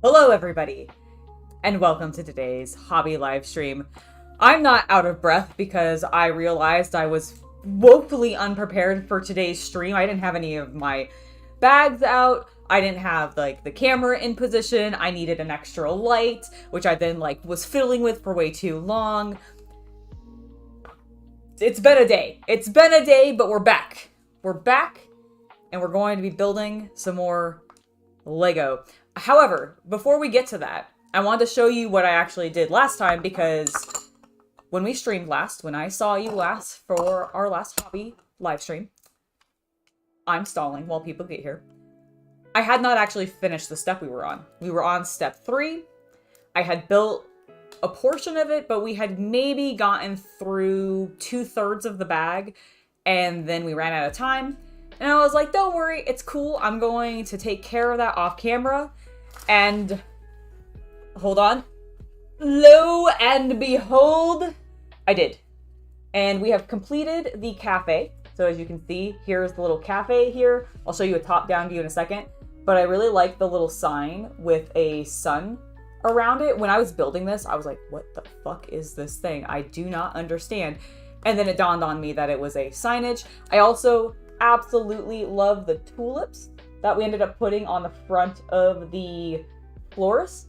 Hello everybody, and welcome to today's hobby live stream. I'm not out of breath because I realized I was woefully unprepared for today's stream. I didn't have any of my bags out. I didn't have the camera in position. I needed an extra light, which I then was fiddling with for way too long. It's been a day. It's been a day, but we're back. We're back, and we're going to be building some more Lego. However, before we get to that, I wanted to show you what I actually did last time, because when we streamed last, when I saw you last for our last hobby live stream, I'm stalling while people get here. I had not actually finished the step we were on. We were on step 3. I had built a portion of it, but we had maybe gotten through 2/3 of the bag, and then we ran out of time. And I was like, don't worry, it's cool. I'm going to take care of that off camera. And hold on. Lo and behold, I did. And we have completed the cafe. So as you can see, here's the little cafe here. I'll show you a top-down view in a second. But I really like the little sign with a sun around it. When I was building this, I was like, what the fuck is this thing? I do not understand. And then it dawned on me that it was a signage. I also absolutely love the tulips that we ended up putting on the front of the florist.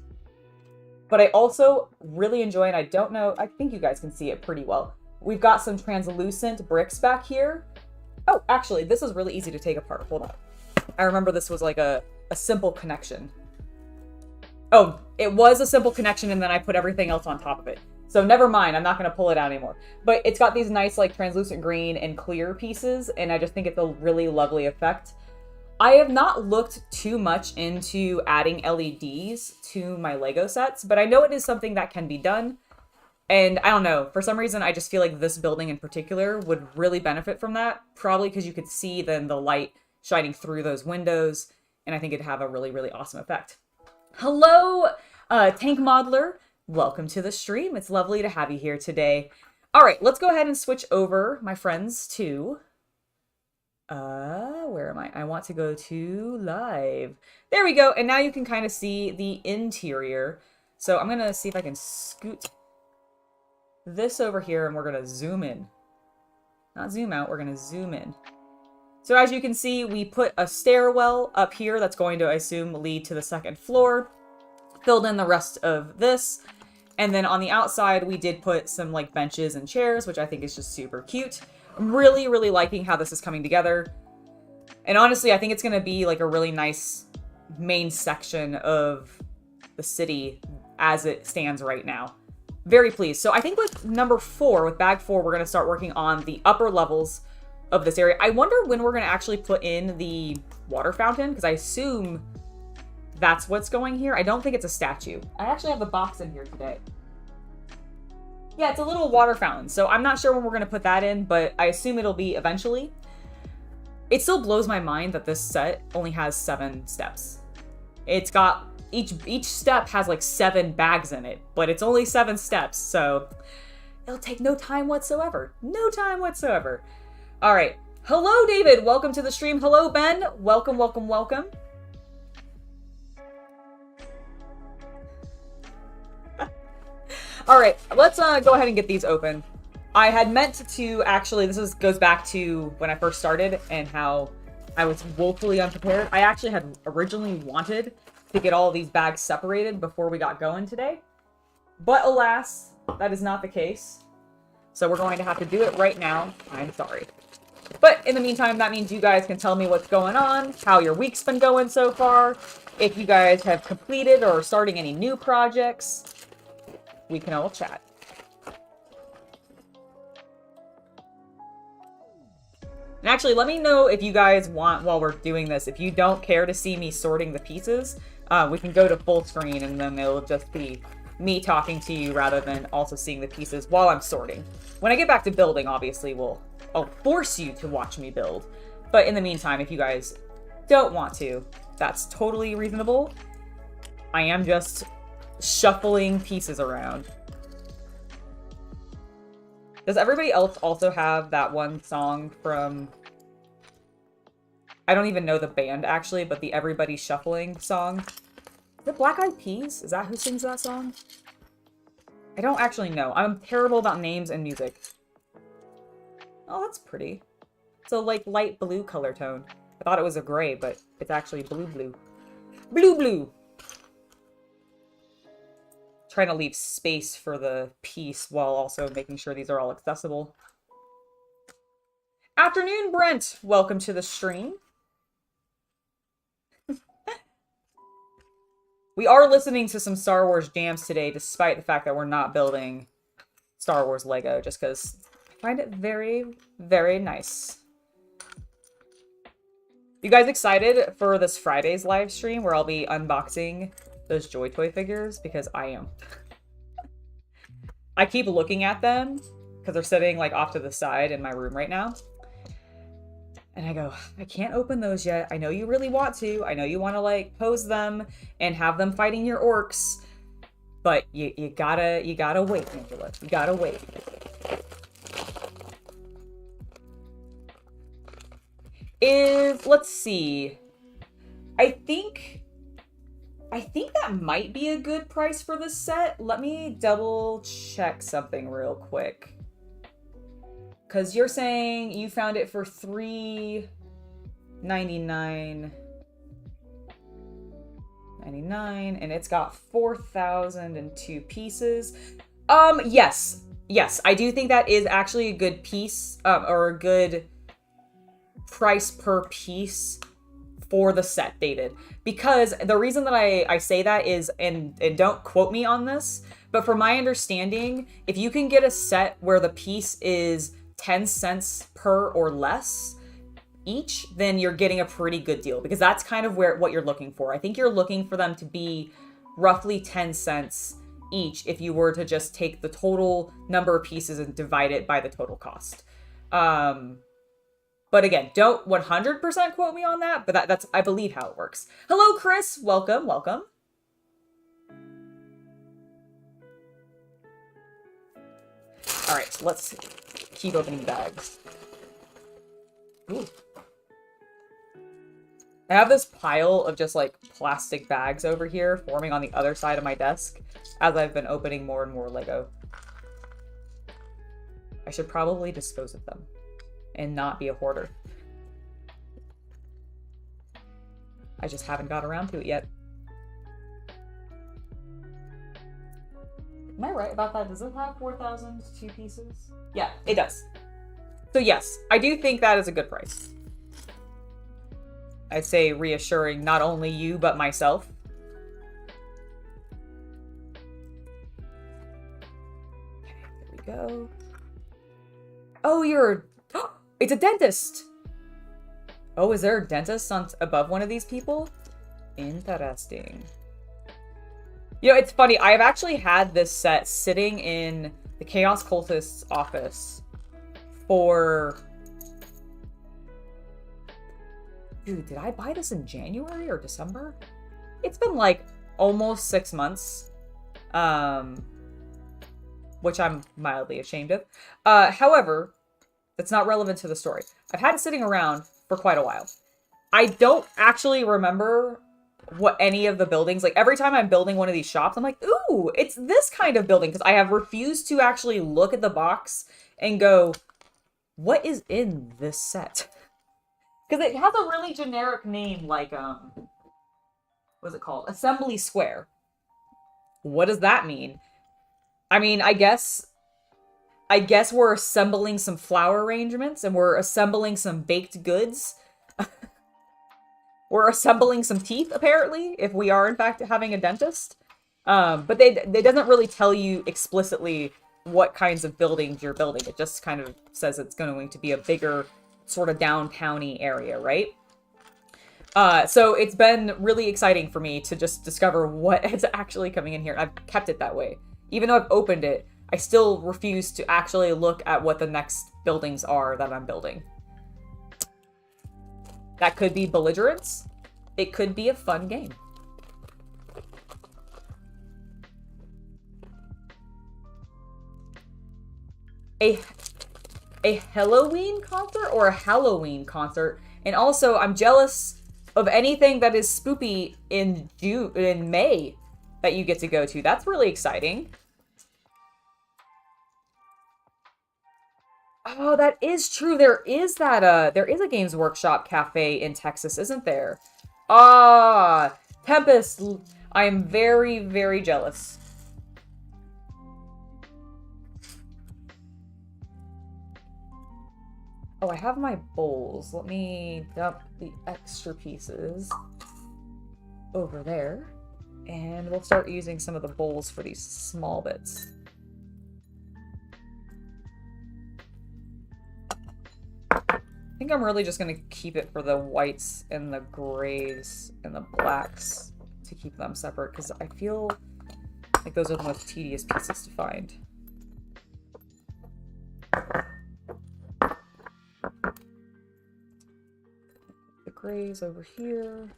But I also really enjoy, and I don't know, I think you guys can see it pretty well. We've got some translucent bricks back here. Oh, actually, this is really easy to take apart. Hold on. I remember this was like a simple connection. Oh, it was a simple connection, and then I put everything else on top of it. So never mind, I'm not going to pull it out anymore. But it's got these nice translucent green and clear pieces, and I just think it's a really lovely effect. I have not looked too much into adding LEDs to my Lego sets, but I know it is something that can be done. And I don't know, for some reason I just feel like this building in particular would really benefit from that. Probably because you could see then the light shining through those windows, and I think it'd have a really, really awesome effect. Hello, Tank Modeler. Welcome to the stream. It's lovely to have you here today. All right, let's go ahead and switch over, my friends, to... where am I? I want to go to live. There we go. And now you can kind of see the interior. So I'm going to see if I can scoot this over here, and we're going to zoom in. Not zoom out, we're going to zoom in. So as you can see, we put a stairwell up here that's going to, I assume, lead to the second floor. Filled in the rest of this. And then on the outside, we did put some benches and chairs, which I think is just super cute. I'm really, really liking how this is coming together. And honestly, I think it's going to be a really nice main section of the city as it stands right now. Very pleased. So I think with number 4, with bag 4, we're going to start working on the upper levels of this area. I wonder when we're going to actually put in the water fountain, because I assume that's what's going here. I don't think it's a statue. I actually have the box in here today. Yeah, it's a little water fountain, so I'm not sure when we're going to put that in, but I assume it'll be eventually. It still blows my mind that this set only has 7 steps. It's got, each step has 7 bags in it, but it's only 7 steps, so it'll take no time whatsoever. No time whatsoever. All right. Hello, David. Welcome to the stream. Hello, Ben. Welcome, welcome, welcome. All right, let's go ahead and get these open. I had meant to actually, goes back to when I first started and how I was woefully unprepared. I actually had originally wanted to get all of these bags separated before we got going today. But alas, that is not the case. So we're going to have to do it right now. I'm sorry. But in the meantime, that means you guys can tell me what's going on, how your week's been going so far, if you guys have completed or are starting any new projects. We can all chat. And actually, let me know if you guys want, while we're doing this, if you don't care to see me sorting the pieces, we can go to full screen and then it'll just be me talking to you rather than also seeing the pieces while I'm sorting. When I get back to building, obviously, I'll force you to watch me build. But in the meantime, if you guys don't want to, that's totally reasonable. I am just shuffling pieces around. Does everybody else also have that one song from... I don't even know the band, actually, but the Everybody Shuffling song? Is it Black Eyed Peas? Is that who sings that song? I don't actually know. I'm terrible about names and music. Oh, that's pretty. It's a, like, light blue color tone. I thought it was a gray, but it's actually blue. Blue. Trying to leave space for the piece while also making sure these are all accessible. Afternoon, Brent! Welcome to the stream. We are listening to some Star Wars jams today, despite the fact that we're not building Star Wars Lego, just because I find it very, very nice. You guys excited for this Friday's live stream where I'll be unboxing those Joy Toy figures? Because I am. I keep looking at them because they're sitting like off to the side in my room right now. And I go, I can't open those yet. I know you really want to. I know you want to like pose them and have them fighting your orcs. But you gotta wait, Angela. You gotta wait. Let's see. I think that might be a good price for this set. Let me double check something real quick. Because you're saying you found it for $3.99. And it's got 4,002 pieces. Yes. Yes, I do think that is actually a good piece, or a good price per piece for the set, David. Because the reason that I say that is, and don't quote me on this, but from my understanding, if you can get a set where the piece is 10 cents per or less each, then you're getting a pretty good deal, because that's kind of what you're looking for. I think you're looking for them to be roughly 10 cents each if you were to just take the total number of pieces and divide it by the total cost. But again, don't 100% quote me on that, but that's, I believe, how it works. Hello, Chris. Welcome. All right, so let's keep opening bags. Ooh. I have this pile of just like plastic bags over here forming on the other side of my desk as I've been opening more and more Lego. I should probably dispose of them and not be a hoarder. I just haven't got around to it yet. Am I right about that? Does it have 4,002 pieces? Yeah, it does. So yes, I do think that is a good price. I'd say reassuring not only you, but myself. Okay, there we go. Oh, it's a dentist! Oh, is there a dentist above one of these people? Interesting. You know, it's funny. I've actually had this set sitting in the Chaos Cultist's office for... Dude, did I buy this in January or December? It's been like almost 6 months. Which I'm mildly ashamed of. However, that's not relevant to the story. I've had it sitting around for quite a while. I don't actually remember what any of the buildings, like every time I'm building one of these shops, I'm like, ooh, it's this kind of building, because I have refused to actually look at the box and go, what is in this set? Because it has a really generic name, like, what's it called? Assembly Square. What does that mean? I mean, I guess we're assembling some flower arrangements, and we're assembling some baked goods. We're assembling some teeth, apparently, if we are, in fact, having a dentist. But they doesn't really tell you explicitly what kinds of buildings you're building. It just kind of says it's going to be a bigger sort of downtown-y area, right? So it's been really exciting for me to just discover what is actually coming in here. I've kept it that way. Even though I've opened it, I still refuse to actually look at what the next buildings are that I'm building. That could be belligerence. It could be a fun game. A Halloween concert or a Halloween concert? And also, I'm jealous of anything that is spoopy in May that you get to go to. That's really exciting. Oh, that is true. There is a Games Workshop cafe in Texas, isn't there? Ah, Tempest. I am very, very jealous. Oh, I have my bowls. Let me dump the extra pieces over there. And we'll start using some of the bowls for these small bits. I think I'm really just going to keep it for the whites and the grays and the blacks to keep them separate, because I feel like those are the most tedious pieces to find. The grays over here.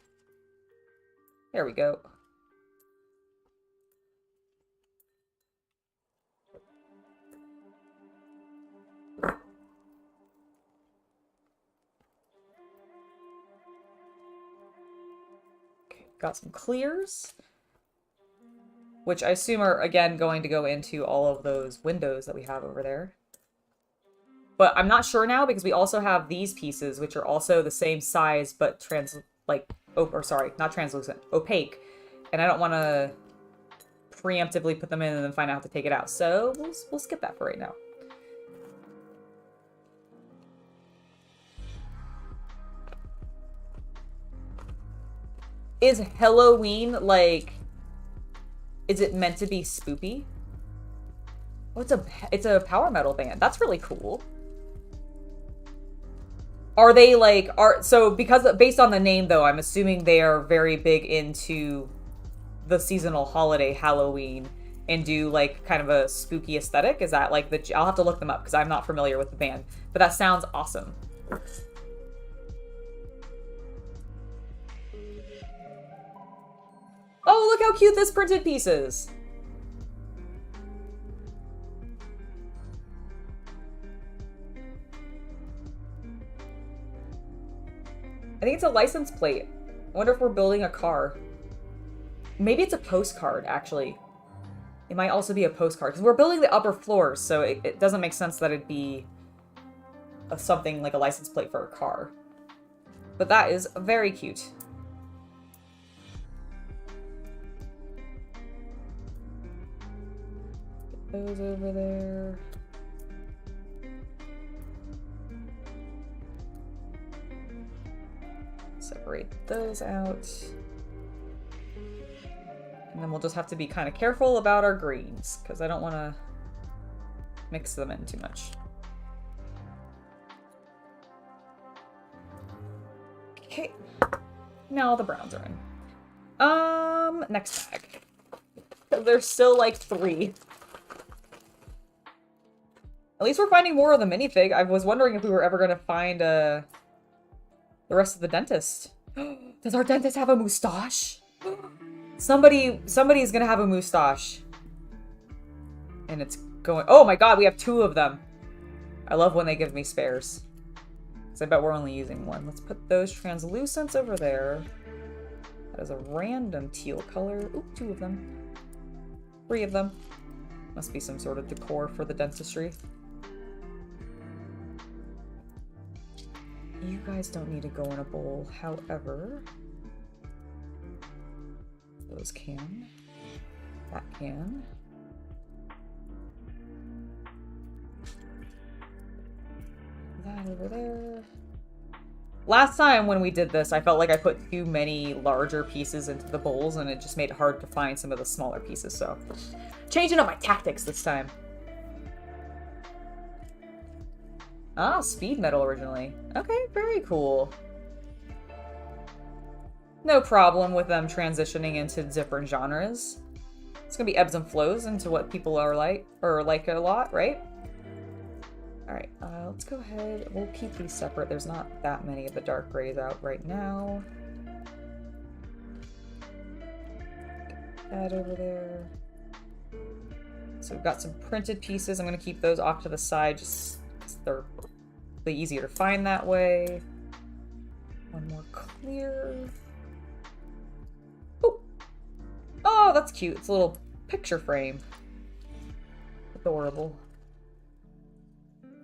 There we go. Got some clears, which I assume are, again, going to go into all of those windows that we have over there. But I'm not sure now, because we also have these pieces, which are also the same size, but not translucent, opaque. And I don't want to preemptively put them in and then find out how to take it out. So we'll skip that for right now. Is Halloween, like, is it meant to be spoopy? Oh, it's a power metal band. That's really cool. Are they like, based on the name though, I'm assuming they are very big into the seasonal holiday Halloween and do like kind of a spooky aesthetic? Is that like I'll have to look them up because I'm not familiar with the band, but that sounds awesome. Oh, look how cute this printed piece is. I think it's a license plate. I wonder if we're building a car. Maybe it's a postcard, actually. It might also be a postcard, because we're building the upper floors, so it doesn't make sense that it'd be something like a license plate for a car. But that is very cute. Get those over there. Separate those out. And then we'll just have to be kind of careful about our greens, because I don't want to mix them in too much. Okay. Now the browns are in. Next bag. There's still like 3. At least we're finding more of the minifig. I was wondering if we were ever going to find the rest of the dentist. Does our dentist have a mustache? Somebody's gonna have a mustache. And it's going... Oh my god, we have 2 of them. I love when they give me spares. Because I bet we're only using 1. Let's put those translucents over there. That is a random teal color. Ooh, 2 of them. 3 of them. Must be some sort of decor for the dentistry. You guys don't need to go in a bowl, however... Those can. That can. That over there. Last time when we did this, I felt like I put too many larger pieces into the bowls and it just made it hard to find some of the smaller pieces, so... Changing up my tactics this time. Ah, speed metal originally. Okay, very cool. No problem with them transitioning into different genres. It's gonna be ebbs and flows into what people are like, or like a lot, right? Alright, let's go ahead. We'll keep these separate. There's not that many of the dark grays out right now. Get that over there. So we've got some printed pieces. I'm gonna keep those off to the side just because they're easier to find that way. One more clear. Oh, oh, that's cute. It's a little picture frame. Adorable.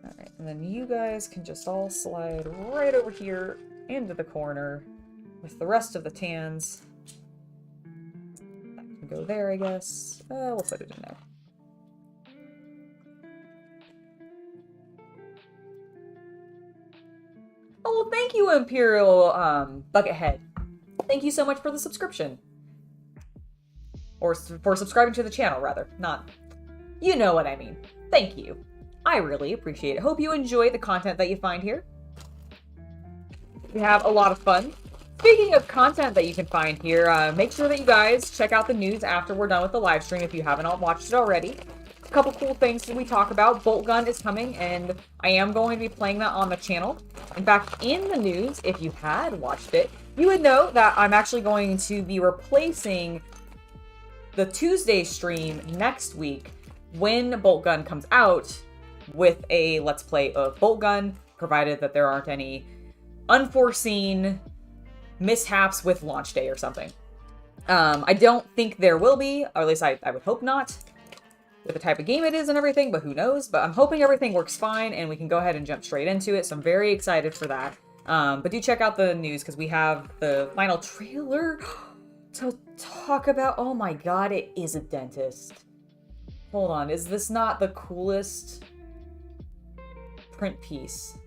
All right, and then you guys can just all slide right over here into the corner with the rest of the tans. That can go there, I guess. We'll put it in there. Oh, well, thank you, Imperial Buckethead. Thank you so much for the subscription. Or for subscribing to the channel, rather. Not... You know what I mean. Thank you. I really appreciate it. Hope you enjoy the content that you find here. We have a lot of fun. Speaking of content that you can find here, make sure that you guys check out the news after we're done with the live stream if you haven't watched it already. A couple cool things that we talk about. Bolt Gun is coming, and I am going to be playing that on the channel. In fact, in the news, if you had watched it, you would know that I'm actually going to be replacing the Tuesday stream next week when Bolt Gun comes out with a Let's Play of Bolt Gun, provided that there aren't any unforeseen mishaps with launch day or something. I don't think there will be, or at least I would hope not, with the type of game it is and everything, but who knows? But I'm hoping everything works fine and we can go ahead and jump straight into it, so I'm very excited for that. But do check out the news because we have the final trailer to talk about. Oh my god, it is a dentist. Hold on, is this not the coolest print piece?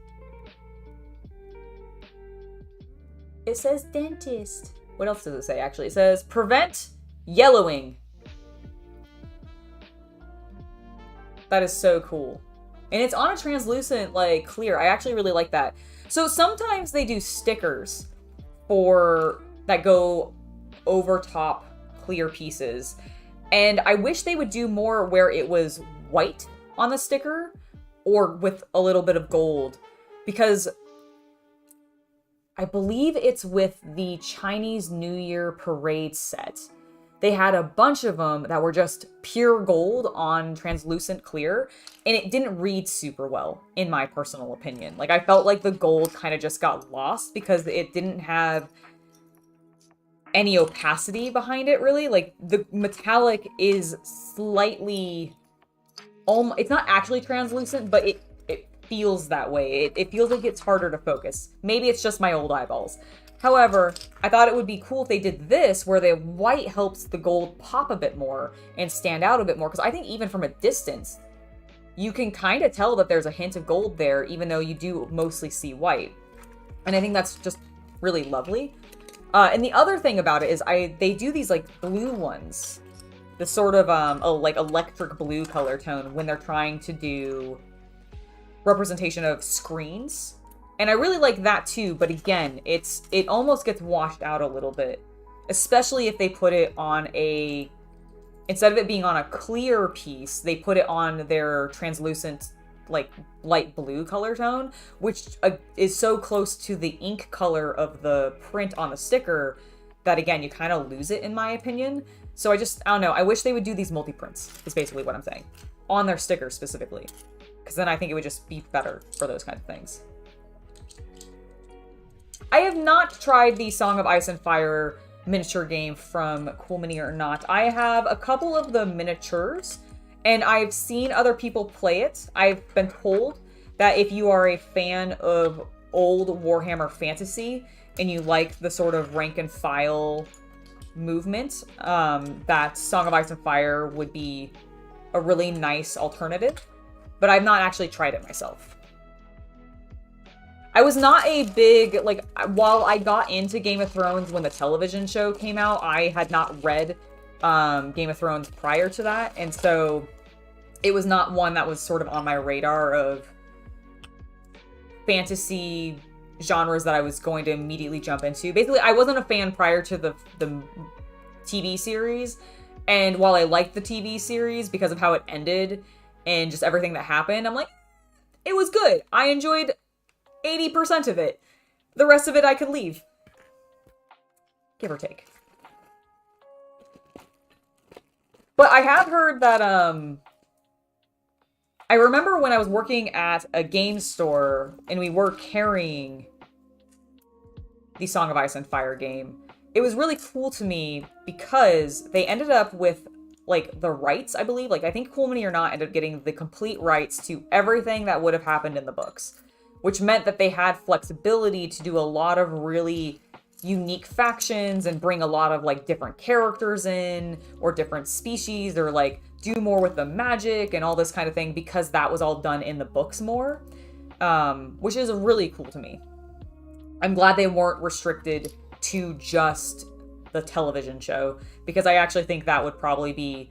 It says dentist. What else does it say, actually? It says prevent yellowing. That is so cool. And it's on a translucent, like, clear. I actually really like that. So sometimes they do stickers that go over top clear pieces. And I wish they would do more where it was white on the sticker or with a little bit of gold. Because I believe it's with the Chinese New Year parade set. They had a bunch of them that were just pure gold on translucent clear, and it didn't read super well, in my personal opinion. Like, I felt like the gold kind of just got lost because it didn't have any opacity behind it, really. Like, the metallic is slightly... it's not actually translucent, but it feels that way. It feels like it's harder to focus. Maybe it's just my old eyeballs. However, I thought it would be cool if they did this, where the white helps the gold pop a bit more and stand out a bit more, because I think even from a distance, you can kind of tell that there's a hint of gold there, even though you do mostly see white. And I think that's just really lovely. And the other thing about it is they do these, like, blue ones. The sort of, like, electric blue color tone when they're trying to do representation of screens. And I really like that too, but again, it almost gets washed out a little bit. Especially if they put it on instead of it being on a clear piece, they put it on their translucent, like, light blue color tone, which is so close to the ink color of the print on the sticker that, again, you kind of lose it, in my opinion. So I don't know, I wish they would do these multi-prints, is basically what I'm saying. On their stickers, specifically. Because then I think it would just be better for those kind of things. I have not tried the Song of Ice and Fire miniature game from Cool Mini or Not. I have a couple of the miniatures, and I've seen other people play it. I've been told that if you are a fan of old Warhammer fantasy, and you like the sort of rank and file movement, that Song of Ice and Fire would be a really nice alternative. But I've not actually tried it myself. I was not a big, like, while I got into Game of Thrones when the television show came out, I had not read Game of Thrones prior to that, and so it was not one that was sort of on my radar of fantasy genres that I was going to immediately jump into. Basically, I wasn't a fan prior to the TV series, and while I liked the TV series because of how it ended and just everything that happened, I'm like, it was good. I enjoyed 80% of it. The rest of it I could leave. Give or take. But I have heard that, I remember when I was working at a game store and we were carrying the Song of Ice and Fire game, it was really cool to me because they ended up with, like, the rights, I believe. Like, I think Cool Mini or Not ended up getting the complete rights to everything that would have happened in the books, which meant that they had flexibility to do a lot of really unique factions and bring a lot of, like, different characters in, or different species, or, like, do more with the magic and all this kind of thing, because that was all done in the books more, which is really cool to me. I'm glad they weren't restricted to just the television show, because I actually think that would probably be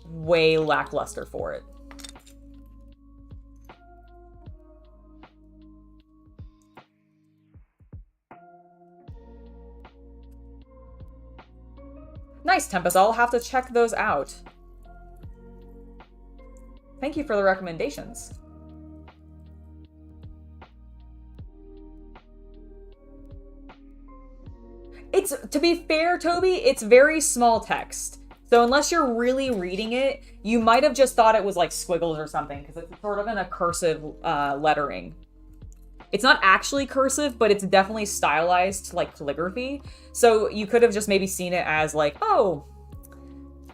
way lackluster for it. Nice, Tempest. I'll have to check those out. Thank you for the recommendations. It's, to be fair, Toby, it's very small text. So unless you're really reading it, you might have just thought it was like squiggles or something, because it's sort of in a cursive lettering. It's not actually cursive, but it's definitely stylized like calligraphy. So you could have just maybe seen it as like, oh,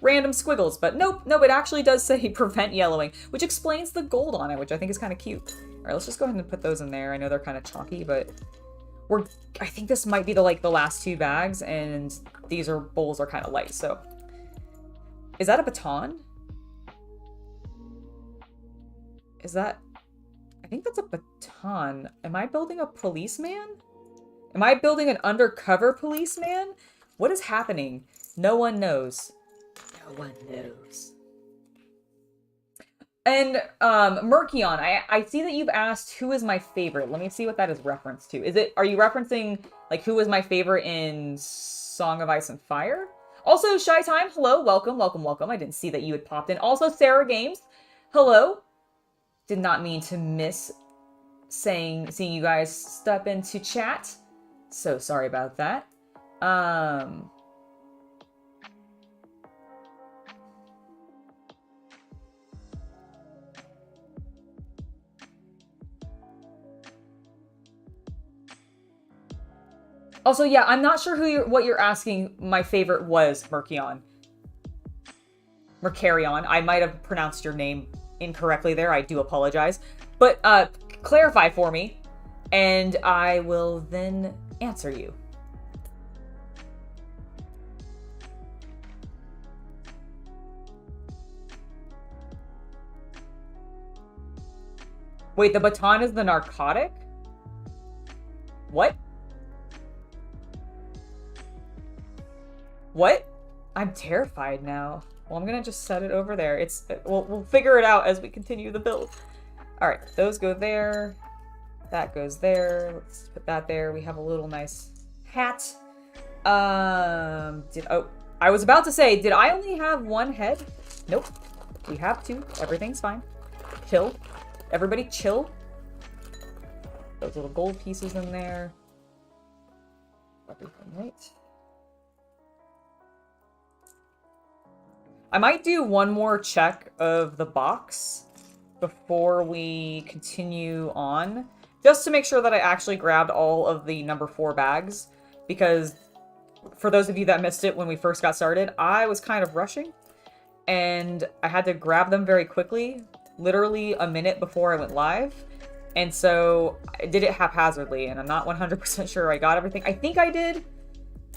random squiggles. But nope, it actually does say prevent yellowing, which explains the gold on it, which I think is kind of cute. All right, let's just go ahead and put those in there. I know they're kind of chalky, but I think this might be the last two bags, and these bowls are kind of light. So is that a baton? Is that, I think that's a baton. Am I building a policeman? Am I building an undercover policeman? What is happening? No one knows. No one knows. And Merkion, I see that you've asked who is my favorite. Let me see what that is reference to. Are you referencing like who was my favorite in Song of Ice and Fire? Also, Shy Time, hello, welcome. I didn't see that you had popped in. Also, Sarah Games, hello. Did not mean to miss seeing you guys step into chat. So sorry about that. Also, yeah, I'm not sure what you're asking my favorite was, Merkion. Mercarion. I might have pronounced your name incorrectly there. I do apologize. But clarify for me, and I will then answer you. Wait, the baton is the narcotic? What? What? I'm terrified now. Well, I'm gonna just set it over there. We'll figure it out as we continue the build. All right, those go there. That goes there. Let's put that there. We have a little nice hat. I was about to say, did I only have one head? Nope. We have two. Everything's fine. Chill. Everybody chill. Those little gold pieces in there. Everything right. I might do one more check of the box before we continue on, just to make sure that I actually grabbed all of the number 4 bags, because for those of you that missed it when we first got started, I was kind of rushing, and I had to grab them very quickly, literally a minute before I went live, and so I did it haphazardly, and I'm not 100% sure I got everything. I think I did.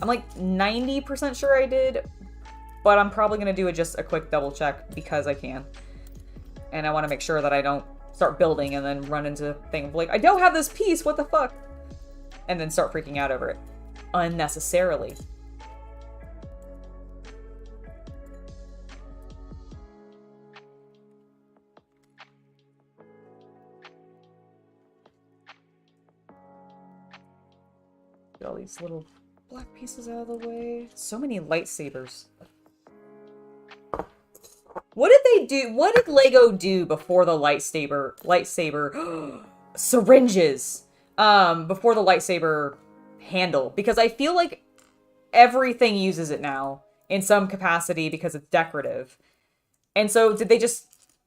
I'm like 90% sure I did, but I'm probably going to do just a quick double check because I can. And I want to make sure that I don't start building and then run into a thing of like, I don't have this piece, what the fuck? And then start freaking out over it unnecessarily. Get all these little black pieces out of the way. So many lightsabers. What did they do? What did Lego do before the lightsaber syringes? Before the lightsaber handle? Because I feel like everything uses it now in some capacity because it's decorative. And so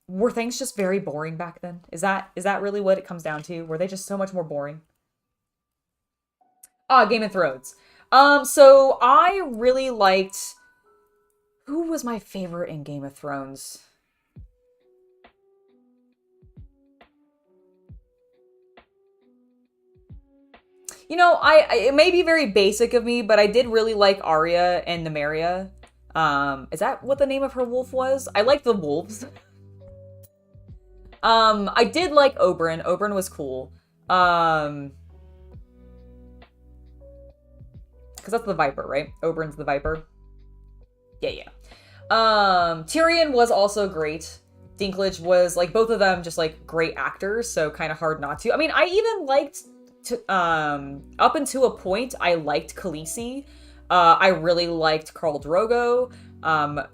were things just very boring back then? Is that really what it comes down to? Were they just so much more boring? Game of Thrones. So I really liked... Who was my favorite in Game of Thrones? You know, it may be very basic of me, but I did really like Arya and Nymeria. Is that what the name of her wolf was? I like the wolves. I did like Oberyn. Oberyn was cool. Because that's the Viper, right? Oberyn's the Viper. Yeah. Tyrion was also great. Dinklage was, like, both of them just, like, great actors, so kind of hard not to. I mean, I even liked... up until a point, I liked Khaleesi. I really liked Khal Drogo.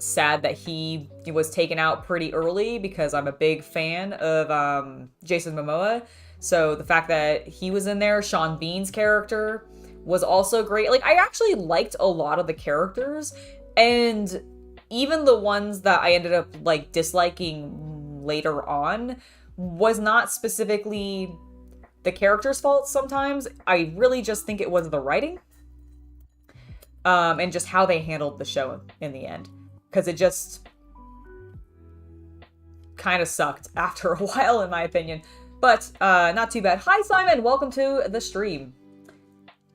Sad that he was taken out pretty early because I'm a big fan of Jason Momoa. So the fact that he was in there, Sean Bean's character was also great. Like, I actually liked a lot of the characters, and even the ones that I ended up, like, disliking later on was not specifically the character's fault sometimes. I really just think it was the writing. And just how they handled the show in the end. Because it just kind of sucked after a while, in my opinion. But, not too bad. Hi, Simon! Welcome to the stream.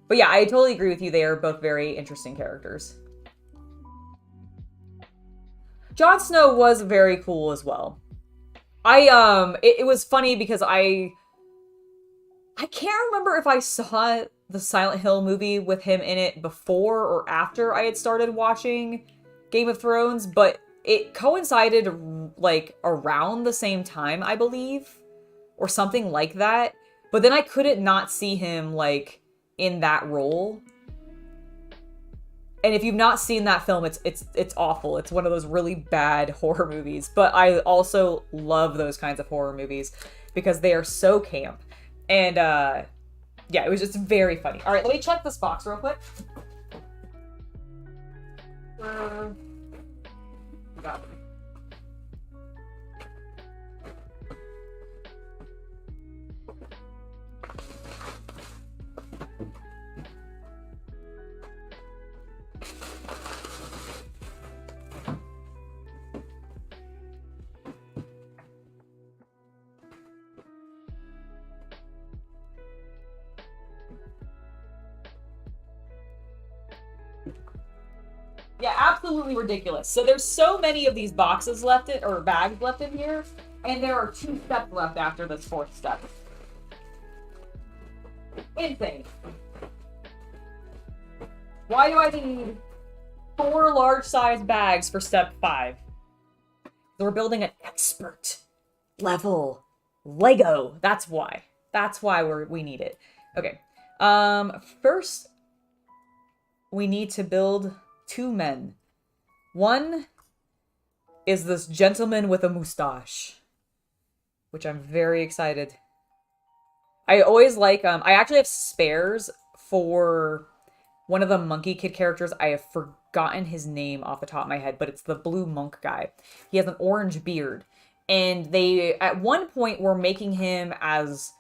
But yeah, I totally agree with you. They are both very interesting characters. Jon Snow was very cool as well. It was funny because I can't remember if I saw the Silent Hill movie with him in it before or after I had started watching Game of Thrones, but it coincided, like, around the same time, I believe, or something like that. But then I couldn't not see him, like, in that role. And if you've not seen that film, it's awful. It's one of those really bad horror movies. But I also love those kinds of horror movies because they are so camp. And, yeah, it was just very funny. All right, let me check this box real quick. Got it. Yeah, absolutely ridiculous. So there's so many of these boxes left or bags left in here, and there are 2 steps left after this 4th step. Insane. Why do I need 4 large-sized bags for step 5? So we're building an expert level Lego. That's why. That's why we need it. Okay. First, we need to build 2 men. One is this gentleman with a mustache, which I'm very excited. I always like, I actually have spares for one of the Monkey Kid characters. I have forgotten his name off the top of my head, but it's the blue monk guy. He has an orange beard, and they, at one point, were making him as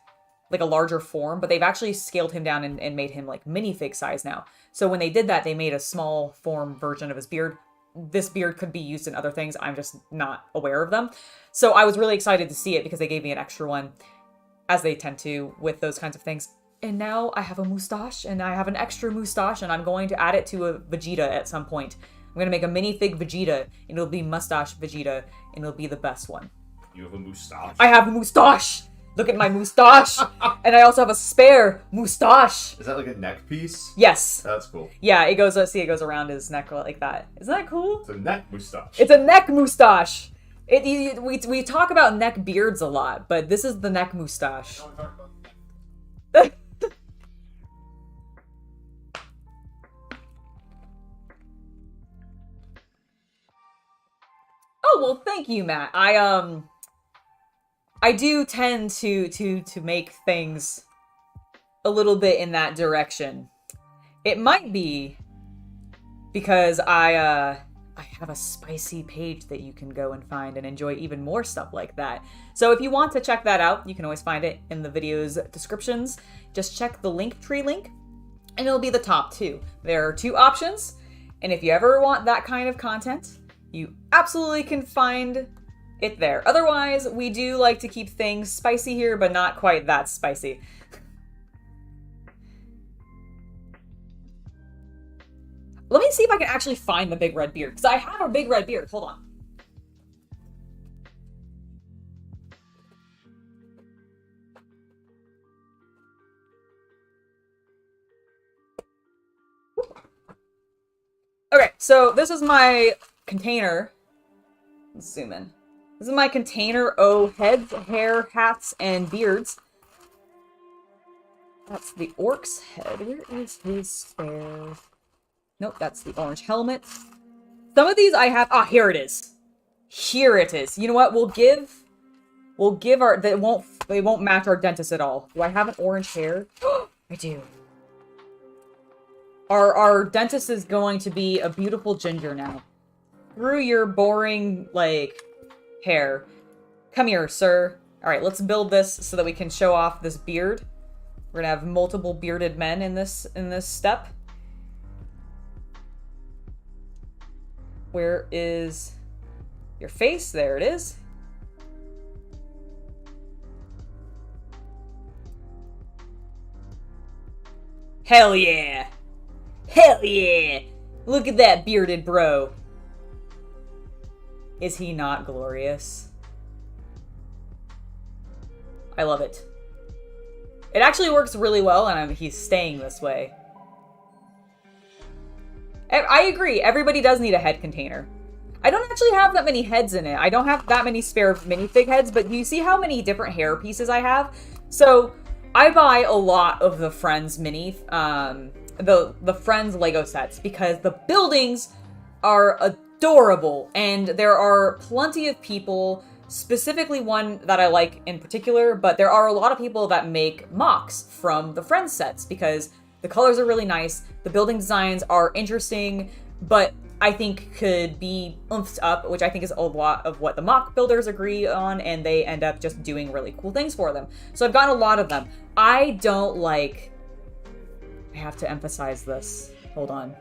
like a larger form, but they've actually scaled him down and made him like minifig size now. So when they did that, they made a small form version of his beard. This beard could be used in other things. I'm just not aware of them. So I was really excited to see it because they gave me an extra one, as they tend to with those kinds of things. And now I have a mustache, and I have an extra mustache, and I'm going to add it to a Vegeta at some point. I'm going to make a minifig Vegeta, and it'll be Mustache Vegeta, and it'll be the best one. You have a mustache? I have a mustache! Look at my mustache! And I also have a spare mustache! Is that like a neck piece? Yes. That's cool. Yeah, it goes, see, it goes around his neck like that. Isn't that cool? It's a neck mustache. It's a neck mustache! We talk about neck beards a lot, but this is the neck mustache. Oh, well, thank you, Matt. I do tend to make things a little bit in that direction. It might be because I have a spicy page that you can go and find and enjoy even more stuff like that. So if you want to check that out, you can always find it in the video's descriptions. Just check the Linktree link and it'll be the top 2. There are 2 options, and if you ever want that kind of content, you absolutely can find it there. Otherwise, we do like to keep things spicy here, but not quite that spicy. Let me see if I can actually find the big red beard, because I have a big red beard. Hold on. Okay, so this is my container. Let's zoom in. This is my container of heads, hair, hats, and beards. That's the orc's head. Where is his spare? Nope, that's the orange helmet. Some of these I have... Ah, here it is. Here it is. You know what? We'll give our... They won't match our dentist at all. Do I have an orange hair? I do. Our dentist is going to be a beautiful ginger now. Through your boring, like, hair. Come here, sir. Alright, let's build this so that we can show off this beard. We're gonna have multiple bearded men in this step. Where is your face? There it is. Hell yeah! Hell yeah! Look at that bearded bro. Is he not glorious? I love it. It actually works really well, and he's staying this way. I agree, everybody does need a head container. I don't actually have that many heads in it. I don't have that many spare minifig heads, but you see how many different hair pieces I have? So, I buy a lot of the Friends the Friends Lego sets because the buildings are adorable, and there are plenty of people, specifically one that I like in particular, but there are a lot of people that make mocks from the Friends sets because the colors are really nice, the building designs are interesting, but I think could be oomphed up, which I think is a lot of what the mock builders agree on, and they end up just doing really cool things for them. So I've gotten a lot of them. I don't like... I have to emphasize this. Hold on.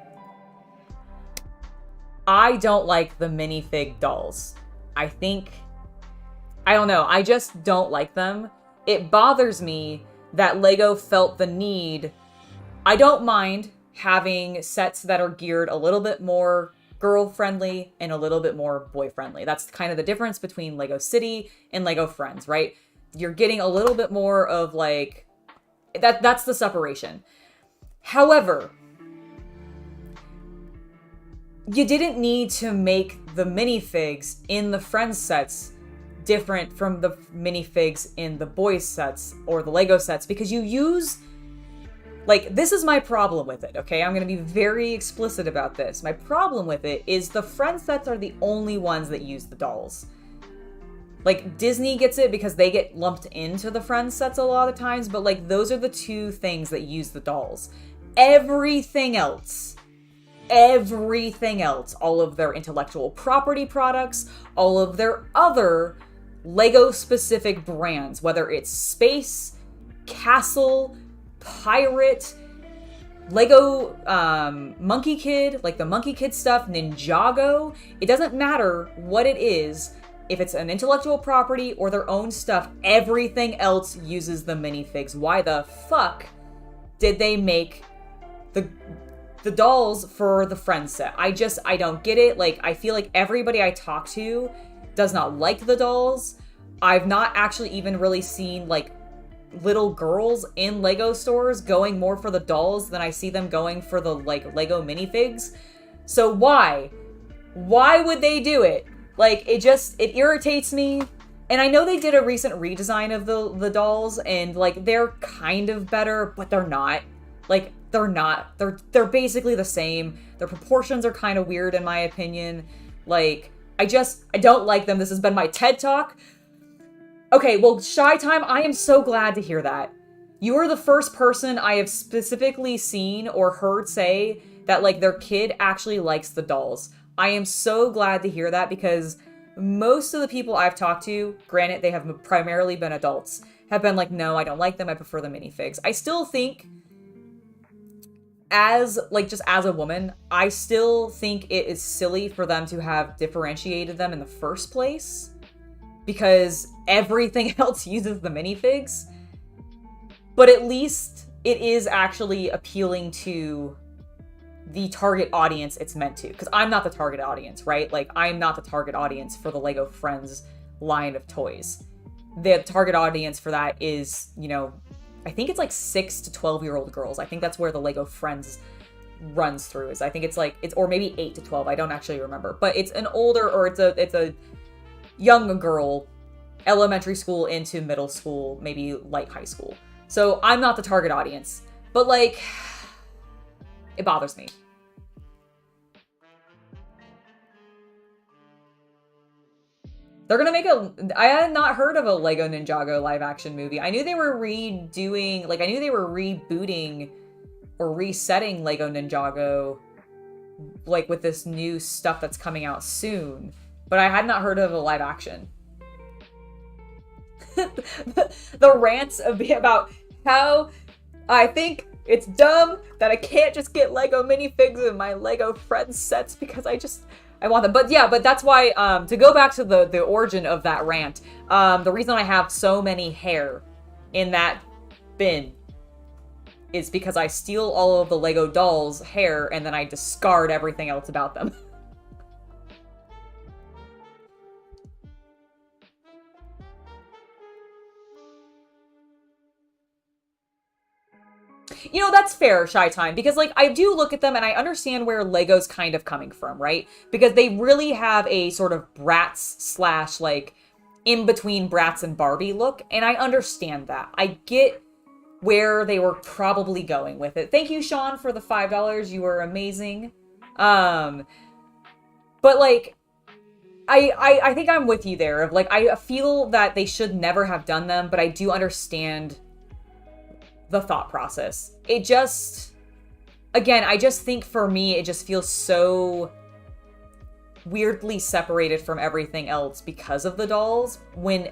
I don't like the minifig dolls. I don't know. I just don't like them. It bothers me that LEGO felt the need... I don't mind having sets that are geared a little bit more girl-friendly and a little bit more boy-friendly. That's kind of the difference between LEGO City and LEGO Friends, right? You're getting a little bit more of, like... That's the separation. However, you didn't need to make the minifigs in the Friends sets different from the minifigs in the boys sets or the LEGO sets because you use... Like, this is my problem with it, okay? I'm gonna be very explicit about this. My problem with it is the Friends sets are the only ones that use the dolls. Like, Disney gets it because they get lumped into the Friends sets a lot of times, but, like, those are the 2 things that use the dolls. Everything else, all of their intellectual property products, all of their other LEGO-specific brands, whether it's Space, Castle, Pirate, Lego Monkey Kid, like the Monkey Kid stuff, Ninjago. It doesn't matter what it is. If it's an intellectual property or their own stuff, everything else uses the minifigs. Why the fuck did they make the dolls for the Friends set? I don't get it. Like, I feel like everybody I talk to does not like the dolls. I've not actually even really seen, like, little girls in Lego stores going more for the dolls than I see them going for the, like, Lego minifigs. So why? Why would they do it? Like, it irritates me. And I know they did a recent redesign of the dolls, and, like, they're kind of better, but they're not. Like, they're not. They're basically the same. Their proportions are kind of weird, in my opinion. Like, I don't like them. This has been my TED Talk. Okay, well, Shy Time, I am so glad to hear that. You are the first person I have specifically seen or heard say that, like, their kid actually likes the dolls. I am so glad to hear that because most of the people I've talked to, granted they have primarily been adults, have been like, no, I don't like them, I prefer the minifigs. I still think as, like, just as a woman, I still think it is silly for them to have differentiated them in the first place, because everything else uses the minifigs. But at least it is actually appealing to the target audience it's meant to. Because I'm not the target audience, right? Like, I'm not the target audience for the Lego Friends line of toys. The target audience for that is, you know, I think it's like 6 to 12-year-old girls. I think that's where the Lego Friends runs through. Is I think it's like, it's, or maybe 8 to 12. I don't actually remember. But it's an older, or it's a young girl, elementary school into middle school, maybe light high school. So I'm not the target audience. But, like, it bothers me. They're gonna make I had not heard of a Lego Ninjago live action movie. I knew they were redoing, like, I knew they were rebooting or resetting Lego Ninjago, like, with this new stuff that's coming out soon. But I had not heard of a live action. The rants about how I think it's dumb that I can't just get Lego minifigs in my Lego Friends sets because I want them. But yeah, but that's why, to go back to the origin of that rant, the reason I have so many hair in that bin is because I steal all of the Lego dolls' hair and then I discard everything else about them. You know, that's fair, Shy Time, because, like, I do look at them and I understand where Lego's kind of coming from, right? Because they really have a sort of Bratz / like, in-between Bratz and Barbie look, and I understand that. I get where they were probably going with it. Thank you, Sean, for the $5. You were amazing. But, like, I think I'm with you there. Of, like, I feel that they should never have done them, but I do understand the thought process. It just, again, I just think for me, it just feels so weirdly separated from everything else because of the dolls when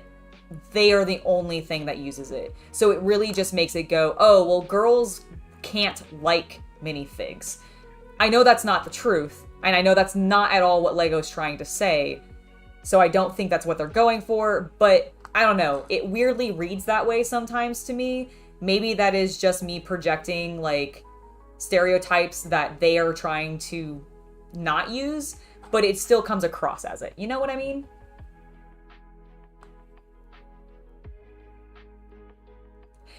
they are the only thing that uses it. So it really just makes it go, oh, well, girls can't like minifigs. I know that's not the truth, and I know that's not at all what Lego's trying to say, so I don't think that's what they're going for, but I don't know. It weirdly reads that way sometimes to me. Maybe that is just me projecting, like, stereotypes that they are trying to not use, but it still comes across as it. You know what I mean?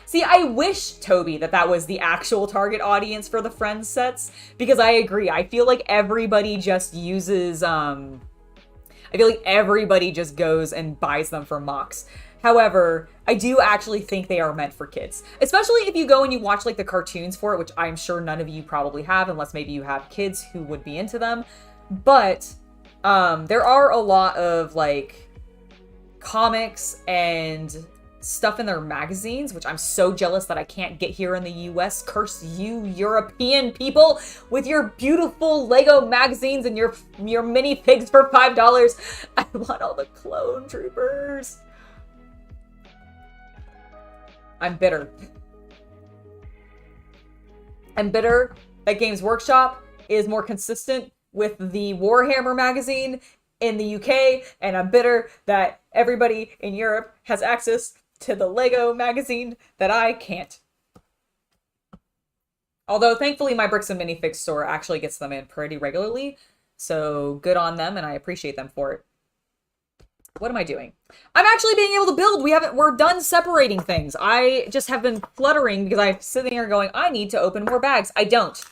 See, I wish, Toby, that was the actual target audience for the Friends sets, because I agree. I feel like everybody just uses, I feel like everybody just goes and buys them for mocks. However, I do actually think they are meant for kids. Especially if you go and you watch, like, the cartoons for it, which I'm sure none of you probably have, unless maybe you have kids who would be into them. But there are a lot of, like, comics and stuff in their magazines, which I'm so jealous that I can't get here in the US. Curse you, European people, with your beautiful Lego magazines and your minifigs for $5. I want all the clone troopers. I'm bitter. I'm bitter that Games Workshop is more consistent with the Warhammer magazine in the UK, and I'm bitter that everybody in Europe has access to the Lego magazine that I can't. Although, thankfully, my Bricks and Minifig store actually gets them in pretty regularly, so good on them, and I appreciate them for it. What am I doing? I'm actually being able to build. We're done separating things. I just have been fluttering because I'm sitting here going, I need to open more bags. I don't.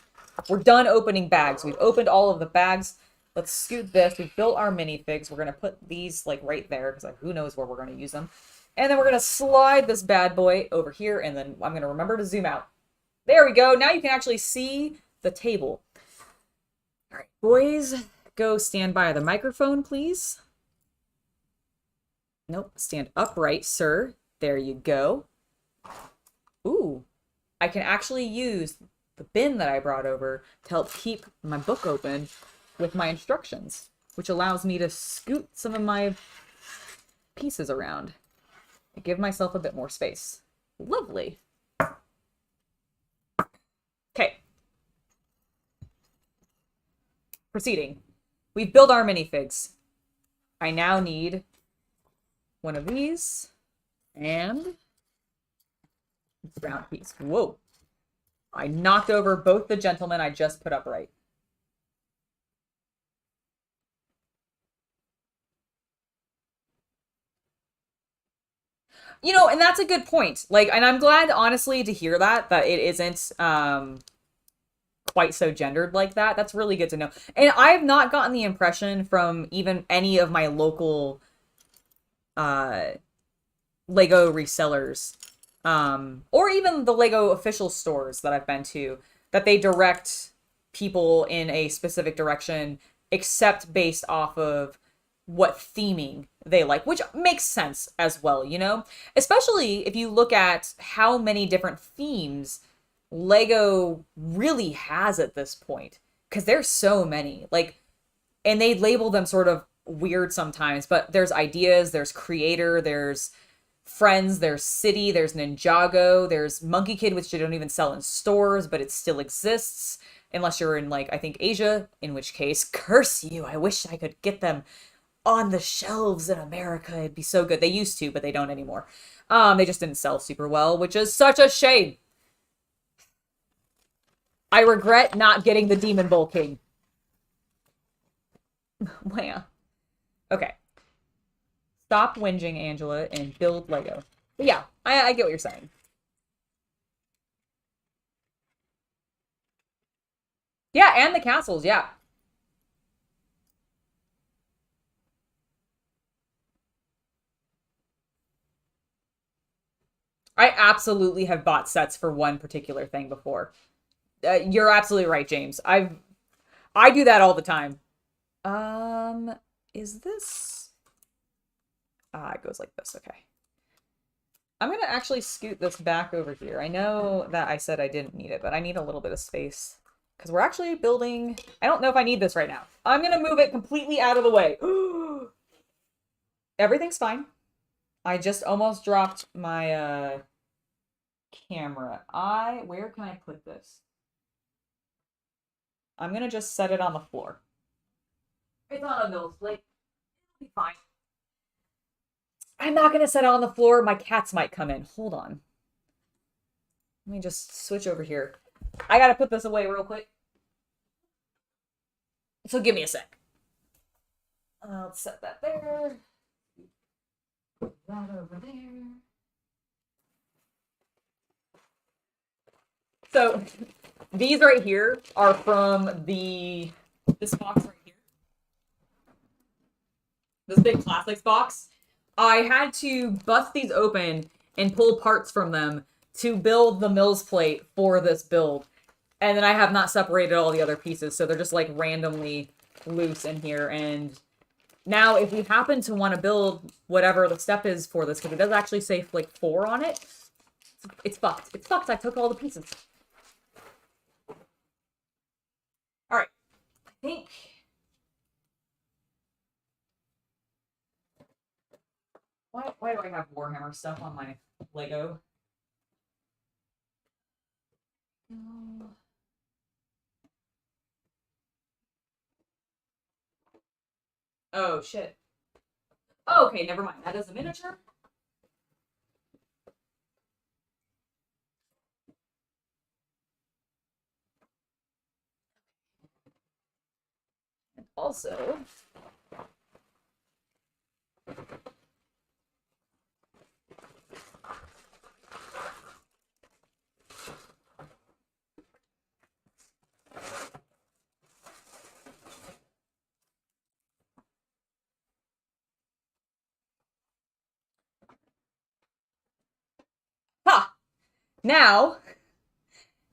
We're done opening bags. We've opened all of the bags. Let's scoot this. We've built our minifigs. We're going to put these, like, right there because, like, who knows where we're going to use them. And then we're going to slide this bad boy over here, and then I'm going to remember to zoom out. There we go. Now you can actually see the table. All right, boys, go stand by the microphone, please. Nope, stand upright, sir. There you go. Ooh, I can actually use the bin that I brought over to help keep my book open with my instructions, which allows me to scoot some of my pieces around and give myself a bit more space. Lovely. Okay. proceeding. We've built our minifigs. I now need one of these and round piece. Whoa. I knocked over both the gentlemen I just put upright. You know, and that's a good point. Like, and I'm glad, honestly, to hear that it isn't quite so gendered like that. That's really good to know. And I've not gotten the impression from even any of my local Lego resellers, or even the Lego official stores that I've been to, that they direct people in a specific direction, except based off of what theming they like, which makes sense as well, you know? Especially if you look at how many different themes Lego really has at this point, because there's so many. Like, and they label them sort of weird sometimes, but there's ideas, there's creator, there's friends, there's city, there's Ninjago, there's Monkey Kid, which they don't even sell in stores, but it still exists unless you're in, like, I think Asia, in which case, curse you, I wish I could get them on the shelves in America. It'd be so good. They used to, but they don't anymore. They just didn't sell super well, which is such a shame. I regret not getting the Demon Bowl King. Wow. Okay. Stop whinging, Angela, and build Lego. But yeah, I get what you're saying. Yeah, and the castles, yeah. I absolutely have bought sets for one particular thing before. You're absolutely right, James. I do that all the time. Is this? It goes like this. Okay. I'm gonna actually scoot this back over here. I know that I said I didn't need it, but I need a little bit of space because we're actually building. I don't know if I need this right now. I'm gonna move it completely out of the way. Everything's fine. I just almost dropped my camera. Where can I put this? I'm gonna just set it on the floor. It's on a mill plate. It'll be fine. I'm not gonna set it on the floor. My cats might come in. Hold on. Let me just switch over here. I gotta put this away real quick. So give me a sec. Let's set that there. Put that over there. So these right here are from this box right here. This big plastics box. I had to bust these open and pull parts from them to build the Mills plate for this build. And then I have not separated all the other pieces, so they're just like randomly loose in here. And now if we happen to want to build whatever the step is for this, because it does actually say like 4 on it, it's fucked. It's fucked. I took all the pieces. All right. I think... Why do I have Warhammer stuff on my Lego? Oh, shit. Oh, okay, never mind. That is a miniature? And also... Ha! Now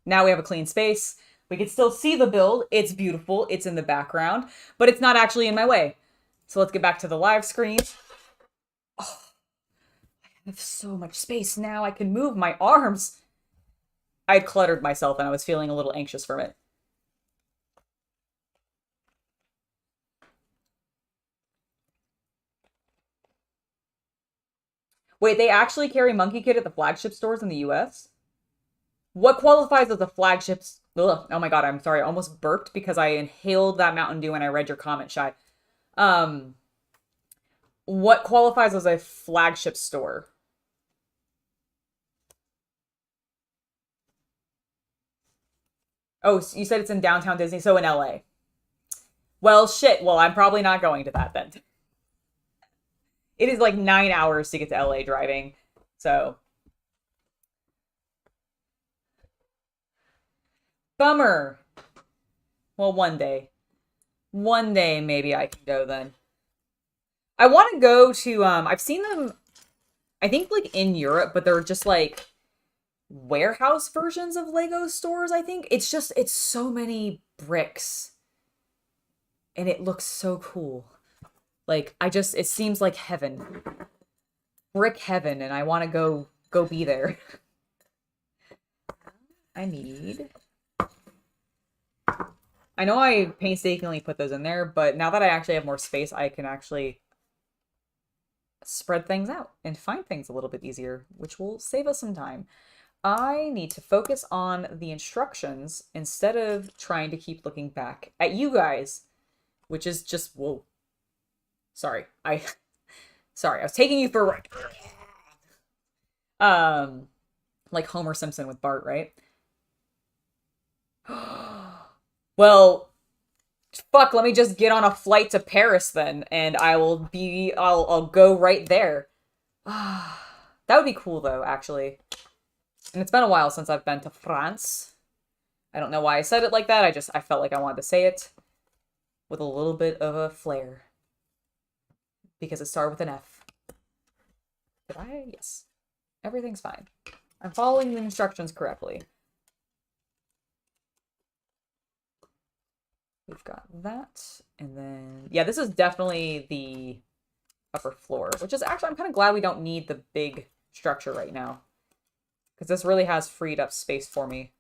we have a clean space. We can still see the build. It's beautiful. It's in the background, but it's not actually in my way. So let's get back to the live screen. Oh, I have so much space now. I can move my arms. I'd cluttered myself and I was feeling a little anxious from it. Wait, they actually carry Monkey Kid at the flagship stores in the US? What qualifies as a flagship? Ugh, oh my god, I'm sorry. I almost burped because I inhaled that Mountain Dew when I read your comment, Shy. Um, what qualifies as a flagship store? Oh, you said it's in downtown Disney, so in LA. Well, shit. Well, I'm probably not going to that then. It is like 9 hours to get to LA driving. So, bummer. Well, one day. One day maybe I can go then. I want to go to I've seen them I think like in Europe, but they're just like warehouse versions of Lego stores, I think. It's so many bricks and it looks so cool. Like it seems like heaven. Brick heaven, and I want to go be there. I know I painstakingly put those in there, but now that I actually have more space, I can actually spread things out and find things a little bit easier, which will save us some time. I need to focus on the instructions instead of trying to keep looking back at you guys, which is just, whoa. Sorry, I was taking you for like Homer Simpson with Bart, right? Well, fuck, let me just get on a flight to Paris then, and I'll go right there. That would be cool though, actually. And it's been a while since I've been to France. I don't know why I said it like that. I felt like I wanted to say it with a little bit of a flair. Because it started with an F. Did I? Yes. Everything's fine. I'm following the instructions correctly. We've got that. And then, yeah, this is definitely the upper floor, which is actually, I'm kind of glad we don't need the big structure right now. Because this really has freed up space for me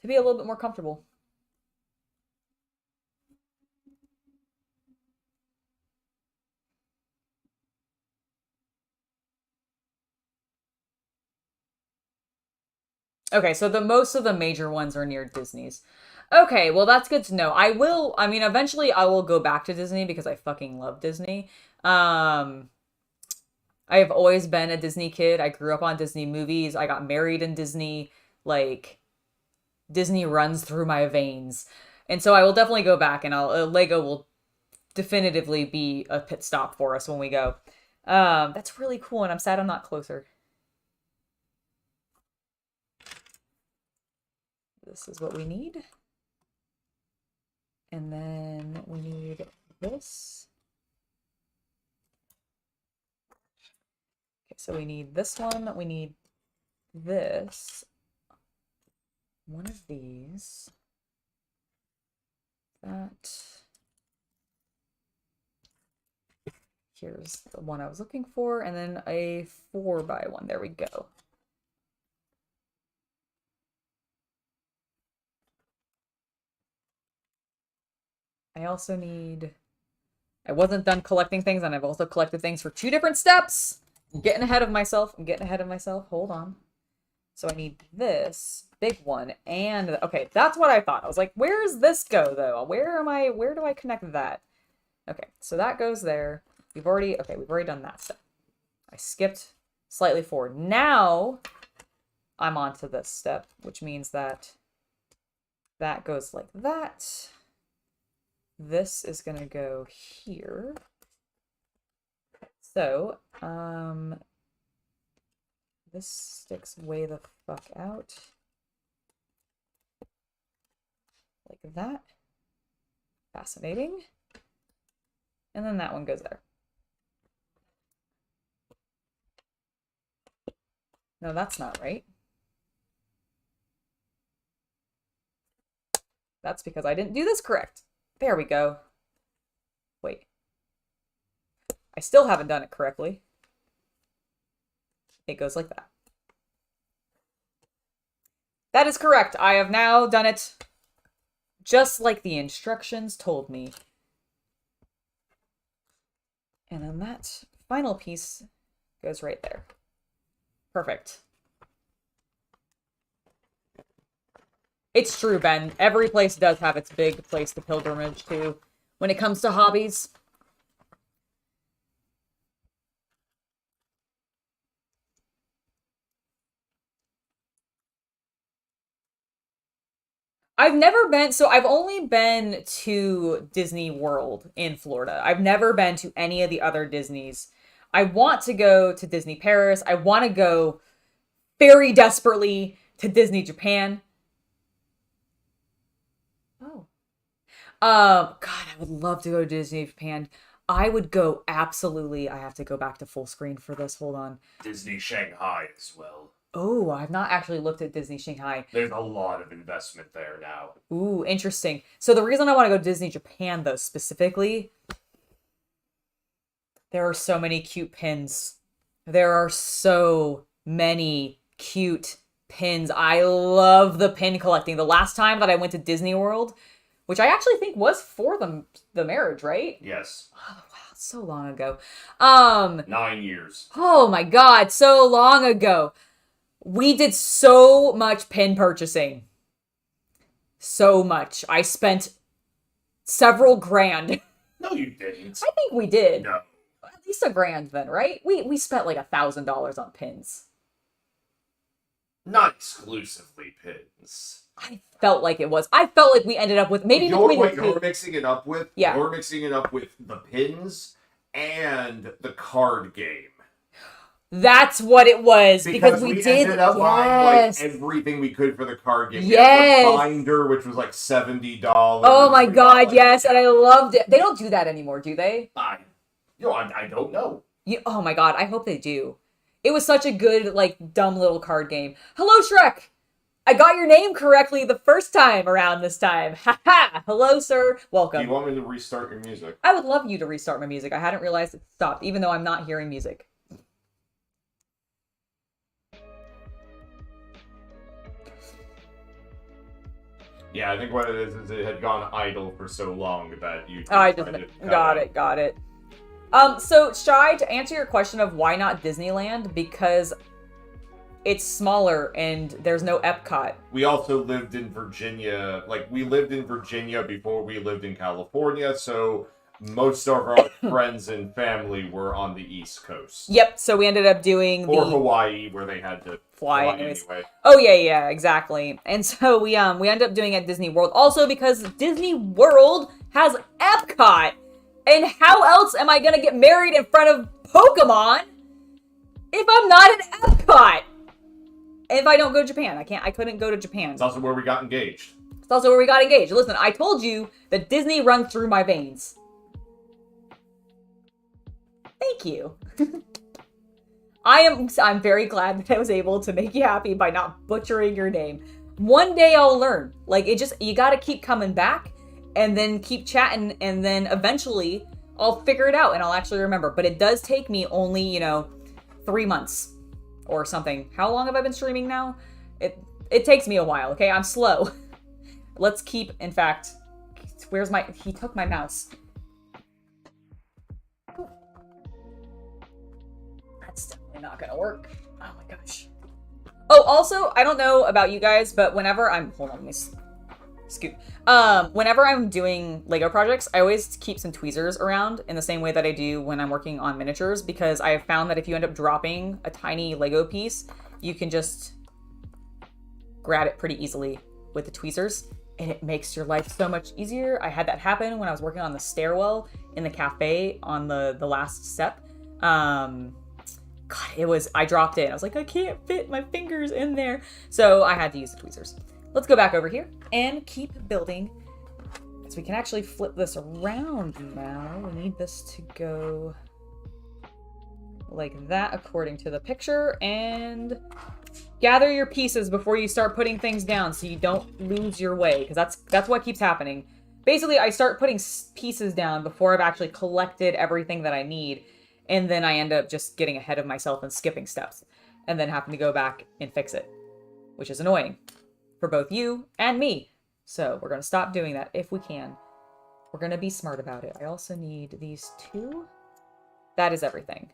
to be a little bit more comfortable. Okay, so most of the major ones are near Disney's. Okay, well that's good to know. Eventually I will go back to Disney because I fucking love Disney. I have always been a Disney kid. I grew up on Disney movies. I got married in Disney. Like, Disney runs through my veins. And so I will definitely go back, and Lego will definitively be a pit stop for us when we go. That's really cool, and I'm sad I'm not closer. This is what we need. And then we need this. Okay, so we need this one. We need this. One of these. That. Here's the one I was looking for. And then a 4x1. There we go. I also need... I wasn't done collecting things, and I've also collected things for 2 different steps. I'm getting ahead of myself. Hold on. So I need this big one, and... Okay, that's what I thought. I was like, where does this go, though? Where do I connect that? Okay, so that goes there. We've already done that step. I skipped slightly forward. Now, I'm on to this step, which means that that goes like that. This is gonna go here. So, this sticks way the fuck out. Like that. Fascinating. And then that one goes there. No, that's not right. That's because I didn't do this correct. There we go. Wait. I still haven't done it correctly. It goes like that. That is correct. I have now done it just like the instructions told me. And then that final piece goes right there. Perfect. It's true, Ben. Every place does have its big place to pilgrimage to when it comes to hobbies. I've never been, so I've only been to Disney World in Florida. I've never been to any of the other Disneys. I want to go to Disney Paris. I want to go very desperately to Disney Japan. Oh. God, I would love to go to Disney Japan. I would go absolutely. I have to go back to full screen for this. Hold on. Disney Shanghai as well. Oh, I've not actually looked at Disney Shanghai. There's a lot of investment there now. Ooh, interesting. So the reason I want to go to Disney Japan, though, specifically, there are so many cute pins. There are so many cute pins. I love the pin collecting. The last time that I went to Disney World, which I actually think was for the marriage, right? Yes. Oh, wow, so long ago. 9 years. Oh my God, so long ago. We did so much pin purchasing. So much. I spent several grand. No, you didn't. I think we did. No. At least $1,000 then, right? We spent like $1,000 on pins. Not exclusively pins. I felt like it was. I felt like we ended up with maybe between What the you're two. mixing it up with? Yeah. You're mixing it up with the pins and the card game. That's what it was because we did. ended up buying Yes. like everything we could for the card game. Yes. The binder, which was like $70. Oh my We God, bought, yes, and I loved it. They don't do that anymore, do they? I don't know. Oh my God, I hope they do. It was such a good, like, dumb little card game. Hello, Shrek! I got your name correctly the first time around this time. Ha ha! Hello, sir. Do Welcome. you want me to restart your music? I would love you to restart my music. I hadn't realized it stopped, even though I'm not hearing music. Yeah, I think what it is it had gone idle for so long that you. I just got it. So Shy, to answer your question of why not Disneyland, because it's smaller and there's no Epcot. We also lived in Virginia. Like, we lived in Virginia before we lived in California, so most of our friends and family were on the East Coast. Yep. So we ended up doing Or Hawaii, where they had to fly anyway. Oh yeah, exactly. And so we ended up doing it at Disney World, also because Disney World has Epcot. And how else am I gonna get married in front of Pokemon if I'm not at Epcot? If I don't go to Japan, I couldn't go to Japan. It's also where we got engaged. It's also where we got engaged. Listen, I told you that Disney runs through my veins. Thank you. I'm very glad that I was able to make you happy by not butchering your name. One day I'll learn. Like, you gotta keep coming back and then keep chatting, and then eventually I'll figure it out and I'll actually remember. But it does take me only, 3 months or something. How long have I been streaming now? It takes me a while, okay? I'm slow. Let's keep, in fact, he took my mouse. That's definitely not gonna work. Oh my gosh. Oh, also, I don't know about you guys, but whenever hold on, let me scoot. Whenever I'm doing Lego projects, I always keep some tweezers around in the same way that I do when I'm working on miniatures, because I have found that if you end up dropping a tiny Lego piece, you can just grab it pretty easily with the tweezers, and it makes your life so much easier. I had that happen when I was working on the stairwell in the cafe on the last step. God, I dropped it. I was like, I can't fit my fingers in there. So I had to use the tweezers. Let's go back over here and keep building. So we can actually flip this around now. We need this to go like that according to the picture. And gather your pieces before you start putting things down so you don't lose your way, because that's what keeps happening. Basically, I start putting pieces down before I've actually collected everything that I need. And then I end up just getting ahead of myself and skipping steps, and then having to go back and fix it, which is annoying for both you and me. So we're going to stop doing that if we can. We're going to be smart about it. I also need these two. That is everything.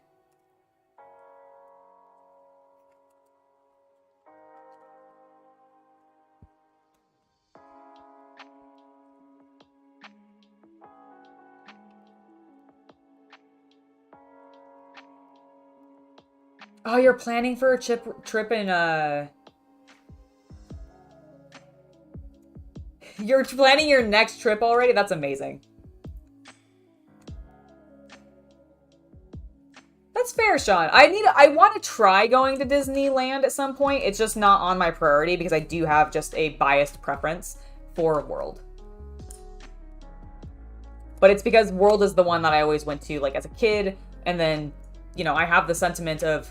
Oh, you're planning for a trip in, You're planning your next trip already? That's amazing. That's fair, Sean. I want to try going to Disneyland at some point. It's just not on my priority because I do have just a biased preference for World. But it's because World is the one that I always went to, like, as a kid. And then, you know, I have the sentiment of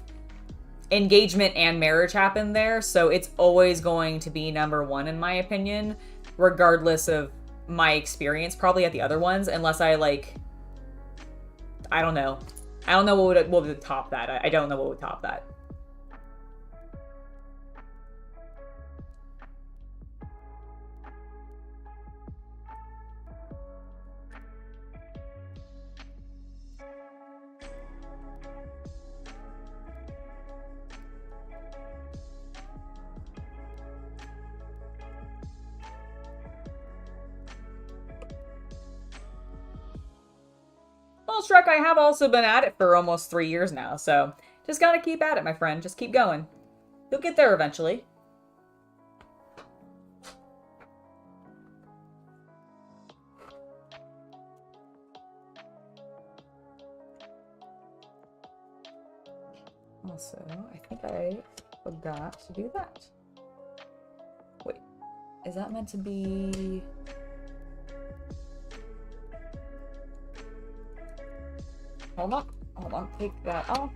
engagement and marriage happen there. So it's always going to be #1 in my opinion, regardless of my experience probably at the other ones. Unless I, like, I don't know. I don't know what would top that. I don't know what would top that. Well, Shrek, I have also been at it for almost 3 years now, so just gotta keep at it, my friend. Just keep going. You'll get there eventually. Also, I think I forgot to do that. Wait, is that meant to be... Hold on, take that off.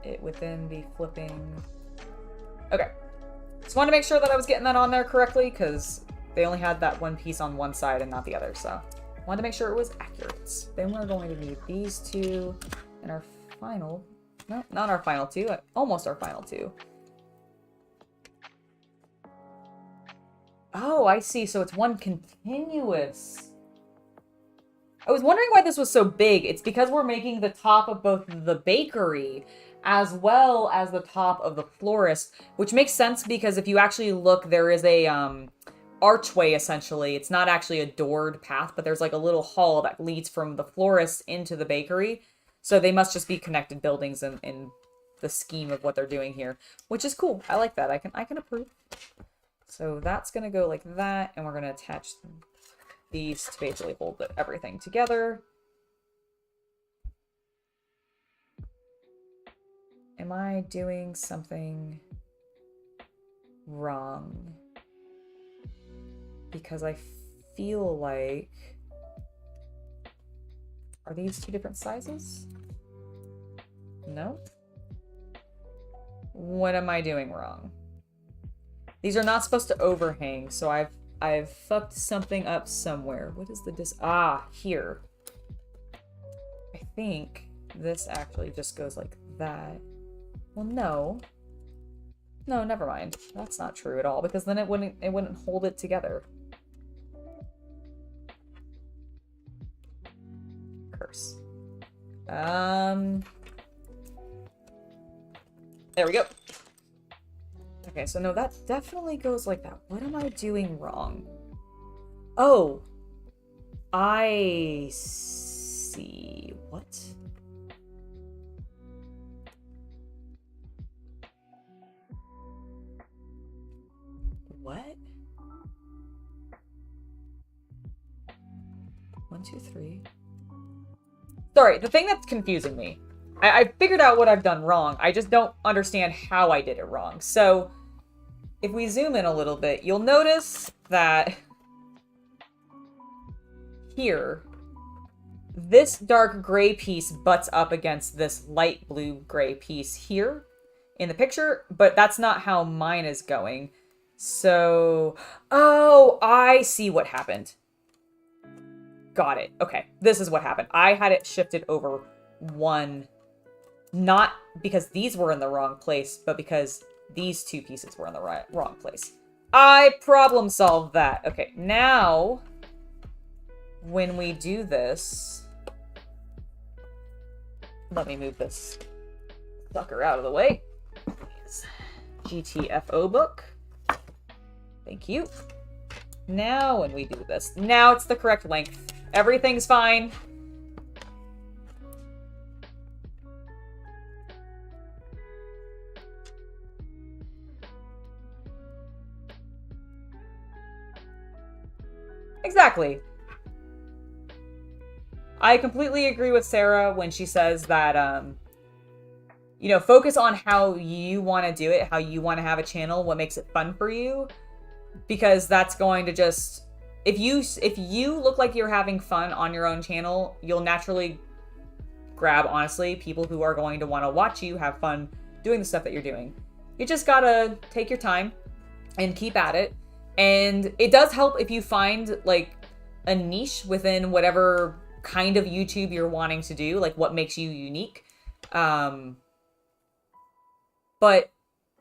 It would then be flipping. Okay. Just wanted to make sure that I was getting that on there correctly, because they only had that one piece on one side and not the other, so wanted to make sure it was accurate. Then we're going to need these two and our final, no, not our final two, almost our final two. Oh, I see. So it's one continuous. I was wondering why this was so big. It's because we're making the top of both the bakery as well as the top of the florist, which makes sense because if you actually look, there is a archway essentially. It's not actually a doored path, but there's like a little hall that leads from the florist into the bakery. So they must just be connected buildings in the scheme of what they're doing here, which is cool. I like that. I can approve. So that's going to go like that, and we're going to attach these to basically hold everything together. Am I doing something wrong? Because I feel like... Are these two different sizes? No? What am I doing wrong? These are not supposed to overhang, so I've fucked something up somewhere. What is the here. I think this actually just goes like that. Well, no. No, never mind. That's not true at all, because then it wouldn't hold it together. Curse. There we go. Okay, so no, that definitely goes like that. What am I doing wrong? Oh, I see. What? What? 1, 2, 3. Sorry, the thing that's confusing me. I figured out what I've done wrong. I just don't understand how I did it wrong. So, if we zoom in a little bit, you'll notice that here, this dark gray piece butts up against this light blue gray piece here in the picture, but that's not how mine is going. So, oh, I see what happened. Got it. Okay, this is what happened. I had it shifted over one, not because these were in the wrong place, but because these two pieces were in the wrong place. I problem solved that. Okay, now, when we do this, let me move this sucker out of the way. GTFO book. Thank you. Now when we do this, now it's the correct length. Everything's fine. Exactly. I completely agree with Sarah when she says that, you know, focus on how you want to do it, how you want to have a channel, what makes it fun for you, because that's going to just, if you look like you're having fun on your own channel, you'll naturally grab, honestly, people who are going to want to watch you have fun doing the stuff that you're doing. You just gotta take your time and keep at it. And it does help if you find like a niche within whatever kind of YouTube you're wanting to do, like what makes you unique. But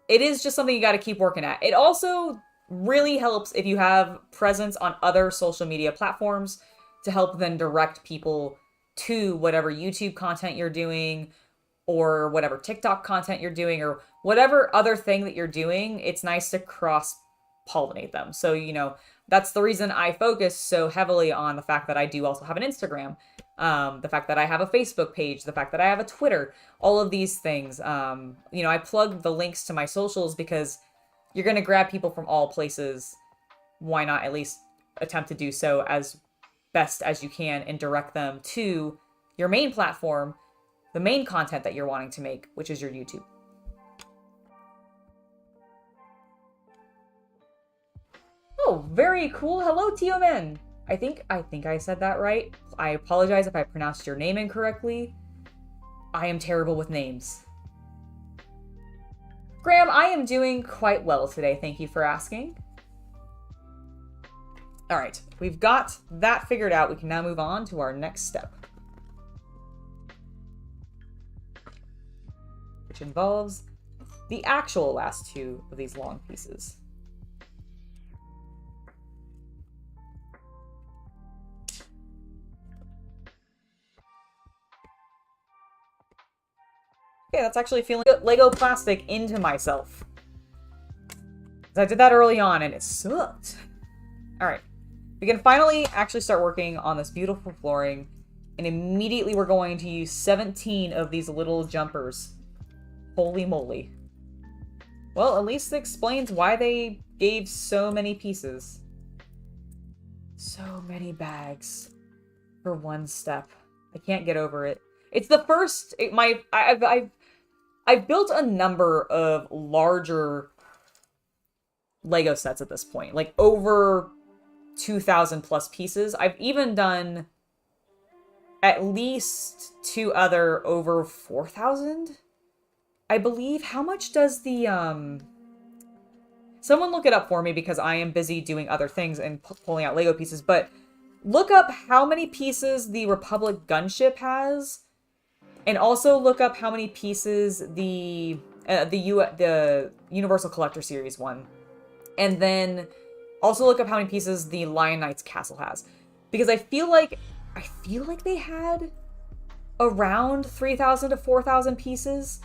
it is just something you got to keep working at. It also really helps if you have presence on other social media platforms to help then direct people to whatever YouTube content you're doing or whatever TikTok content you're doing or whatever other thing that you're doing. It's nice to cross-pollinate them. So, you know, that's the reason I focus so heavily on the fact that I do also have an Instagram, the fact that I have a Facebook page, the fact that I have a Twitter, all of these things. You know, I plug the links to my socials because you're going to grab people from all places. Why not at least attempt to do so as best as you can and direct them to your main platform, the main content that you're wanting to make, which is your YouTube. Oh, very cool. Hello, Tiomen. I think I said that right. I apologize if I pronounced your name incorrectly. I am terrible with names. Graham, I am doing quite well today. Thank you for asking. All right, we've got that figured out. We can now move on to our next step, which involves the actual last two of these long pieces. Okay, that's actually feeling Lego plastic into myself. I did that early on and it sucked. All right, we can finally actually start working on this beautiful flooring, and immediately we're going to use 17 of these little jumpers. Holy moly. Well, at least it explains why they gave so many pieces. So many bags for one step. I can't get over it. It's the first, I've built a number of larger Lego sets at this point, like over 2,000 plus pieces. I've even done at least two other over 4,000, I believe. How much does the, someone look it up for me because I am busy doing other things and pulling out Lego pieces, but look up how many pieces the Republic gunship has. And also look up how many pieces the Universal Collector Series one. And then also look up how many pieces the Lion Knight's castle has. Because I feel like they had around 3,000 to 4,000 pieces,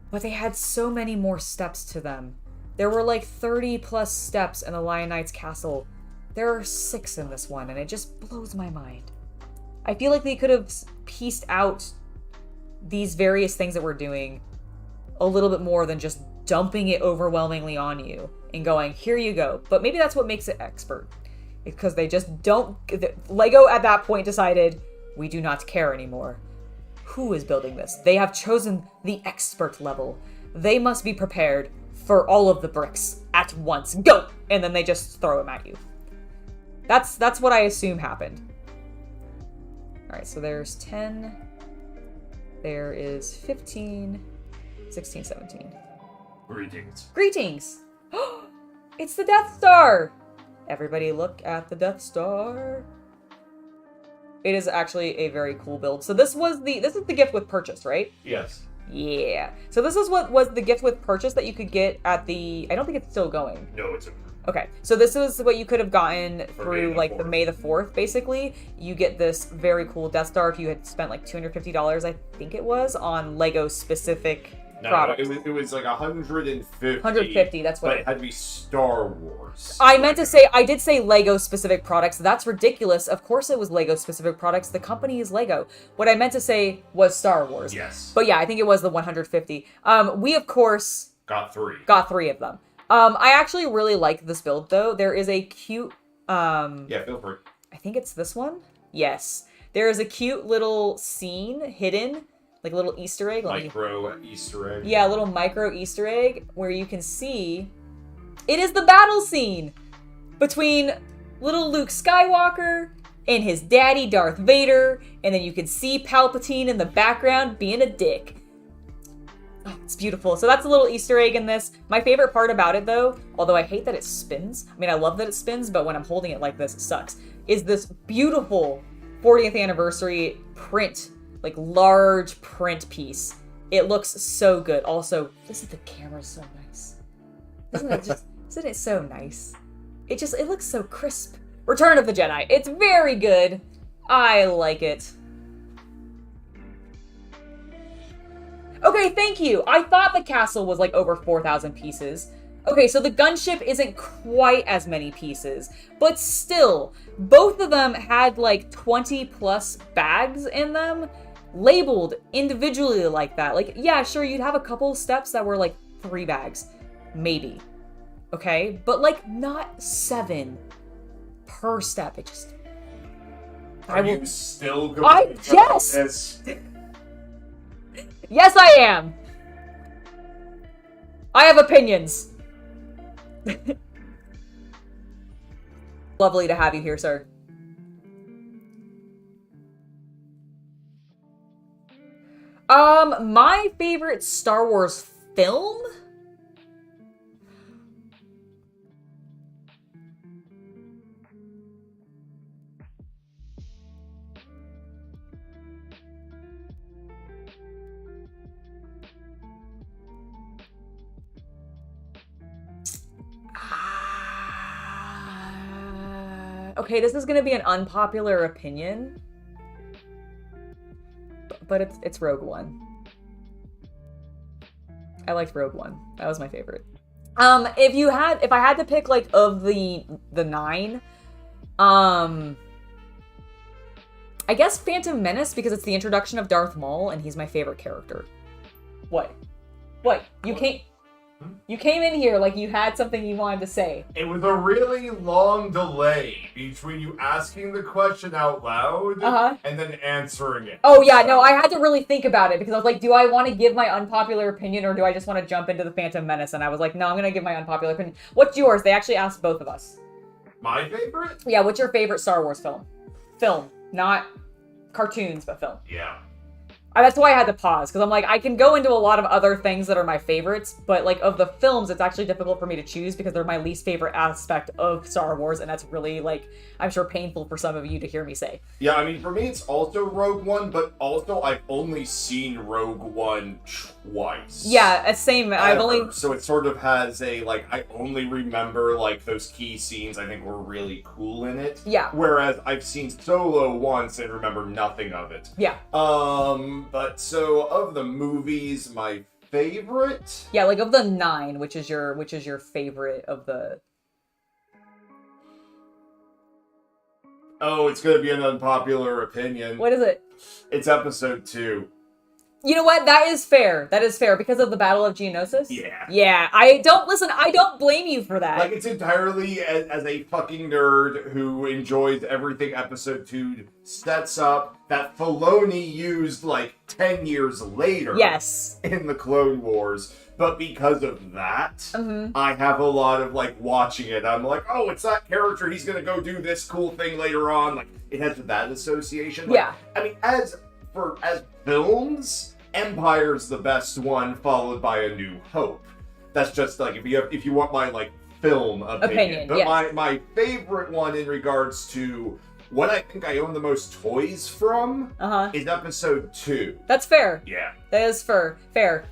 but they had so many more steps to them. There were like 30 plus steps in the Lion Knight's castle. There are 6 in this one, and it just blows my mind. I feel like they could have pieced out these various things that we're doing a little bit more than just dumping it overwhelmingly on you and going, here you go. But maybe that's what makes it expert. Because they just don't... Lego at that point decided, we do not care anymore. Who is building this? They have chosen the expert level. They must be prepared for all of the bricks at once. Go! And then they just throw them at you. That's what I assume happened. Alright, so there's 10... There is 15, 16, 17. Greetings. Greetings! It's the Death Star! Everybody look at the Death Star. It is actually a very cool build. So this is the gift with purchase, right? Yes. Yeah. So this is what was the gift with purchase that you could get at the... I don't think it's still going. No, it's a... Okay, so this is what you could have gotten through, like, the May the 4th, basically. You get this very cool Death Star if you had spent, like, $250, I think it was, on Lego-specific products. No, it was like 150. 150, that's what... But it had to be Star Wars. I meant to say, I did say Lego-specific products. That's ridiculous. Of course it was Lego-specific products. The company is Lego. What I meant to say was Star Wars. Yes. But yeah, I think it was the 150. We, of course... Got 3. Got 3 of them. I actually really like this build, though. There is a cute Yeah, feel free. I think it's this one. Yes. There is a cute little scene hidden, like a little Easter egg. Micro Easter egg. Yeah, a little micro Easter egg where you can see it is the battle scene between little Luke Skywalker and his daddy Darth Vader, and then you can see Palpatine in the background being a dick. Oh, it's beautiful. So that's a little Easter egg in this. My favorite part about it, though, although I hate that it spins, I mean, I love that it spins, but when I'm holding it like this, it sucks, is this beautiful 40th anniversary print, like large print piece. It looks so good. Also, isn't the camera so nice? Isn't it so nice? It looks so crisp. Return of the Jedi. It's very good. I like it. Okay, thank you. I thought the castle was like over 4,000 pieces. Okay, so the gunship isn't quite as many pieces, but still, both of them had like 20 plus bags in them, labeled individually like that. Like, yeah, sure, you'd have a couple steps that were like 3 bags, maybe. Okay, but like not 7 per step. It just... Are you still going to yes! this? Yes, I am. I have opinions. Lovely to have you here, sir. My favorite Star Wars film? Okay, this is gonna be an unpopular opinion, but it's Rogue One. I liked Rogue One. That was my favorite. If I had to pick like of the 9, I guess Phantom Menace, because it's the introduction of Darth Maul and he's my favorite character. What? You came in here like you had something you wanted to say. It was a really long delay between you asking the question out loud and then answering it. Oh yeah, no, I had to really think about it because I was like, do I want to give my unpopular opinion or do I just want to jump into the Phantom Menace? And I was like, no, I'm going to give my unpopular opinion. What's yours? They actually asked both of us. My favorite? Yeah, what's your favorite Star Wars film? Film, not cartoons, but film. Yeah. That's why I had to pause, because I'm like, I can go into a lot of other things that are my favorites, but like of the films, it's actually difficult for me to choose because they're my least favorite aspect of Star Wars, and that's really, like, I'm sure painful for some of you to hear me say. Yeah, I mean, for me, it's also Rogue One, but also I've only seen Rogue One twice. Yeah, same. I've only... So it sort of has a, like, I only remember, like, those key scenes I think were really cool in it. Yeah. Whereas I've seen Solo once and remember nothing of it. Yeah. But so of the movies, my favorite? Yeah, like of the 9, which is your favorite of the... Oh, it's gonna be an unpopular opinion. What is it? It's episode 2. You know what? That is fair. That is fair because of the Battle of Geonosis. Yeah. Yeah. I don't blame you for that. Like, it's entirely as a fucking nerd who enjoys everything episode 2 sets up that Filoni used like 10 years later. Yes. In the Clone Wars. But because of that, I have a lot of like watching it. I'm like, oh, it's that character. He's gonna go do this cool thing later on. Like, it has that association. Like, yeah. I mean, as films, Empire's the best one, followed by A New Hope. That's just like if you want my like film opinion. But yes. my favorite one in regards to what I think I own the most toys from is episode 2. That's fair. Yeah. That is fair.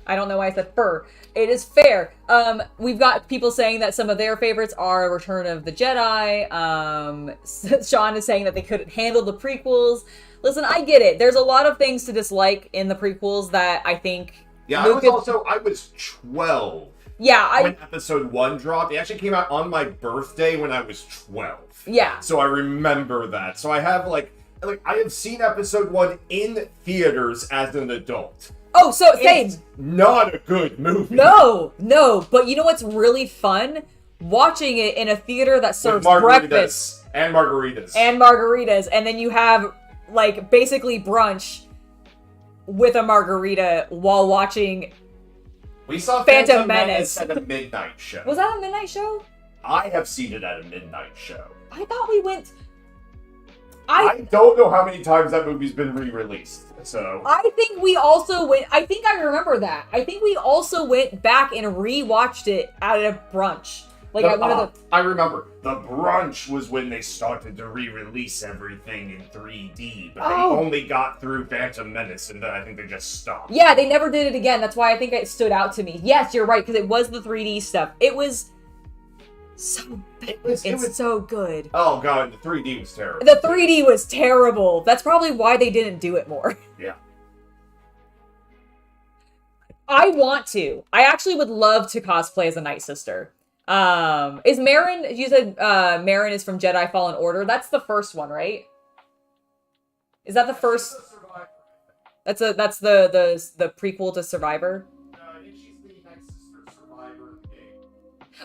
I don't know why I said fur. It is fair. We've got people saying that some of their favorites are Return of the Jedi. Sean is saying that they couldn't handle the prequels. Listen, I get it. There's a lot of things to dislike in the prequels that I think... Yeah, I was 12. Yeah, when episode 1 dropped. It actually came out on my birthday when I was 12. Yeah. So I remember that. So I have like I have seen episode 1 in theaters as an adult. Oh, so same. It's not a good movie. No. But you know what's really fun? Watching it in a theater that serves breakfast. And margaritas. And margaritas. And then you have, like, basically brunch with a margarita while watching... We saw Phantom Phantom Menace at a midnight show. Was that a midnight show? I have seen it at a midnight show. I thought we went... I don't know how many times that movie's been re-released, so... I think we also went... I think I remember that. I think we also went back and re-watched it at a brunch. Like, at one of the... I remember. The brunch was when they started to re-release everything in 3D, but they only got through Phantom Menace, and then I think they just stopped. Yeah, they never did it again. That's why I think it stood out to me. Yes, you're right, because it was the 3D stuff. It was... so bad. It's so good. Oh god, the 3D was terrible. The 3D was terrible. That's probably why they didn't do it more. Yeah. I want to. I actually would love to cosplay as a Night Sister. Is Marin, you said Marin is from Jedi Fallen Order. That's the first one, right? Is that the first? That's the prequel to Survivor? I think she's the Night Sister Survivor game.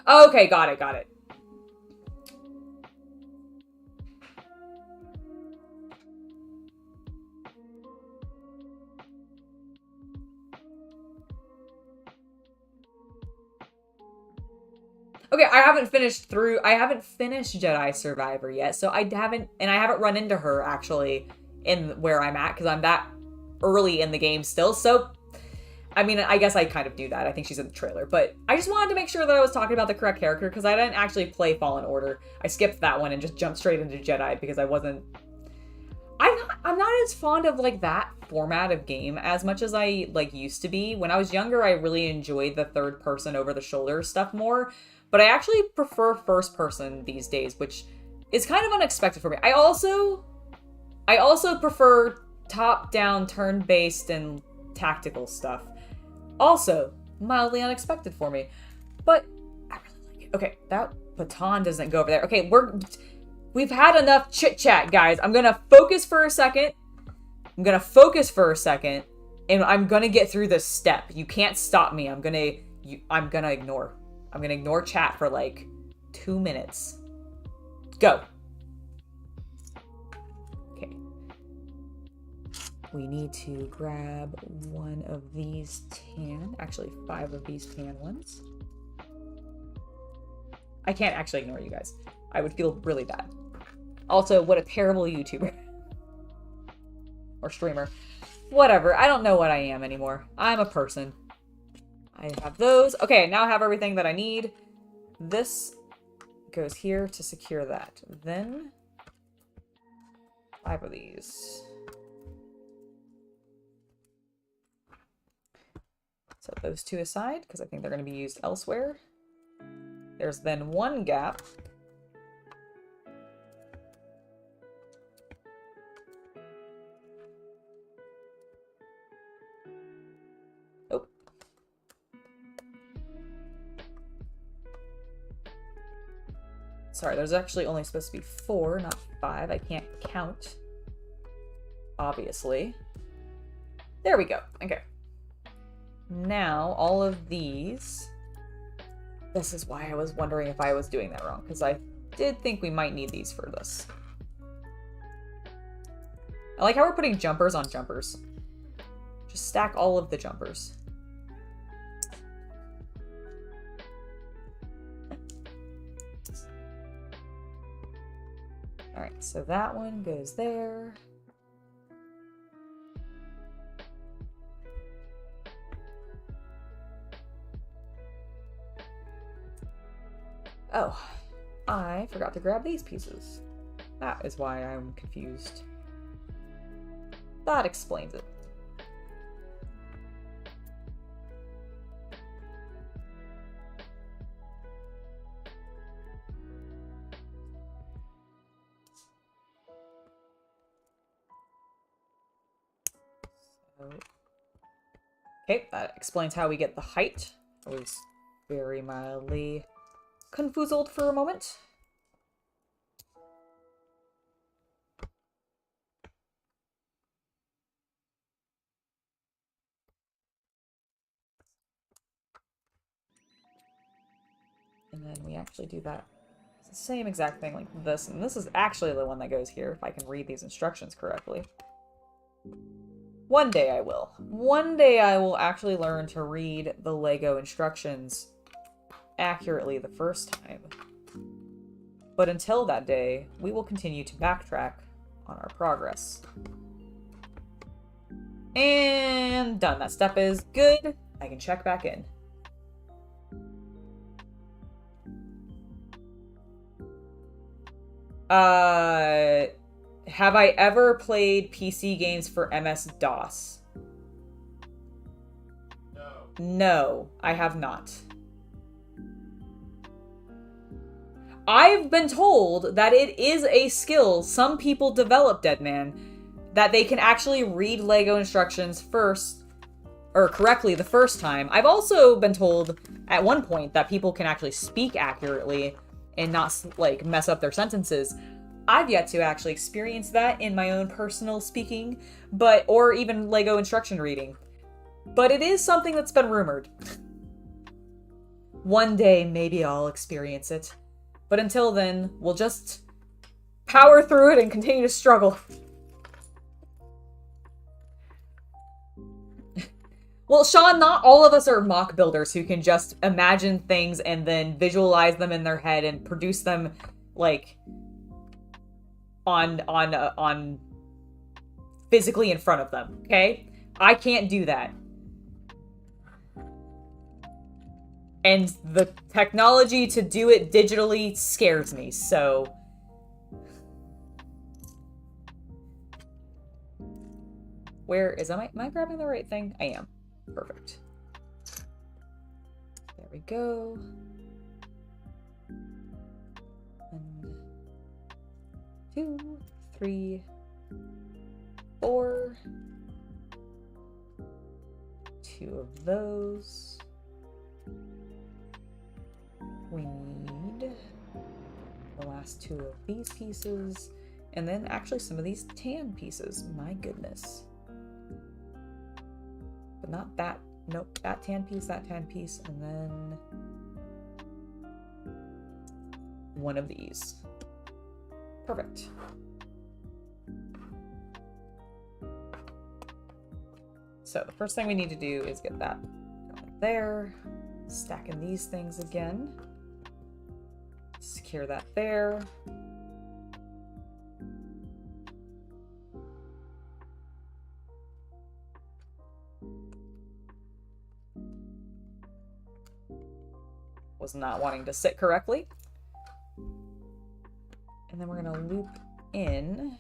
Oh, okay, got it. Okay, I haven't finished Jedi Survivor yet, so I haven't run into her actually in where I'm at, because I'm that early in the game still, so I mean, I guess I kind of knew that. I think she's in the trailer, but I just wanted to make sure that I was talking about the correct character, because I didn't actually play Fallen Order. I skipped that one and just jumped straight into Jedi because I'm not as fond of like that format of game as much as I like used to be. When I was younger, I really enjoyed the third person over the shoulder stuff more, but I actually prefer first person these days, which is kind of unexpected for me. I also prefer top-down, turn-based, and tactical stuff. Also, mildly unexpected for me. But I really like it. Okay, that baton doesn't go over there. Okay, we've had enough chit-chat, guys. I'm gonna focus for a second. And I'm gonna get through this step. You can't stop me. I'm gonna ignore. I'm gonna ignore chat for like 2 minutes. Go. Okay. We need to grab one of these actually 5 of these tan ones. I can't actually ignore you guys. I would feel really bad. Also, what a terrible YouTuber. Or streamer. Whatever, I don't know what I am anymore. I'm a person. I have those. Okay, now I have everything that I need. This goes here to secure that. Then 5 of these. Set those 2 aside, because I think they're going to be used elsewhere. There's then 1 gap. Oh. Sorry, there's actually only supposed to be 4, not 5. I can't count. Obviously. There we go. Okay. Now, all of these... This is why I was wondering if I was doing that wrong, because I did think we might need these for this. I like how we're putting jumpers on jumpers. Just stack all of the jumpers. Alright, so that one goes there. Oh, I forgot to grab these pieces. That is why I'm confused. That explains it. Okay, that explains how we get the height. I was very mildly confuzzled for a moment. And then we actually do that. the same exact thing like this, and this is actually the one that goes here, if I can read these instructions correctly. One day I will. One day I will actually learn to read the Lego instructions accurately the first time. But until that day, we will continue to backtrack on our progress. And done. That step is good. I can check back in. Have I ever played PC games for MS-DOS? No. No, I have not. I've been told that it is a skill some people develop, Deadman, that they can actually read Lego instructions first, or correctly the first time. I've also been told at one point that people can actually speak accurately and not, like, mess up their sentences. I've yet to actually experience that in my own personal speaking, or even Lego instruction reading. But it is something that's been rumored. One day, maybe I'll experience it. But until then, we'll just power through it and continue to struggle. Well, Sean, not all of us are mock builders who can just imagine things and then visualize them in their head and produce them, like, on physically in front of them, okay? I can't do that. And the technology to do it digitally scares me, so... Where is... Am I grabbing the right thing? I am. Perfect. There we go. 1, 2, 3, 4. 2 of those. We need the last 2 of these pieces, and then actually some of these tan pieces. My goodness. But not that. Nope, that tan piece, and then 1 of these. Perfect. So the first thing we need to do is get that going there. Stacking these things again. Secure that there. Was not wanting to sit correctly. And then we're going to loop in.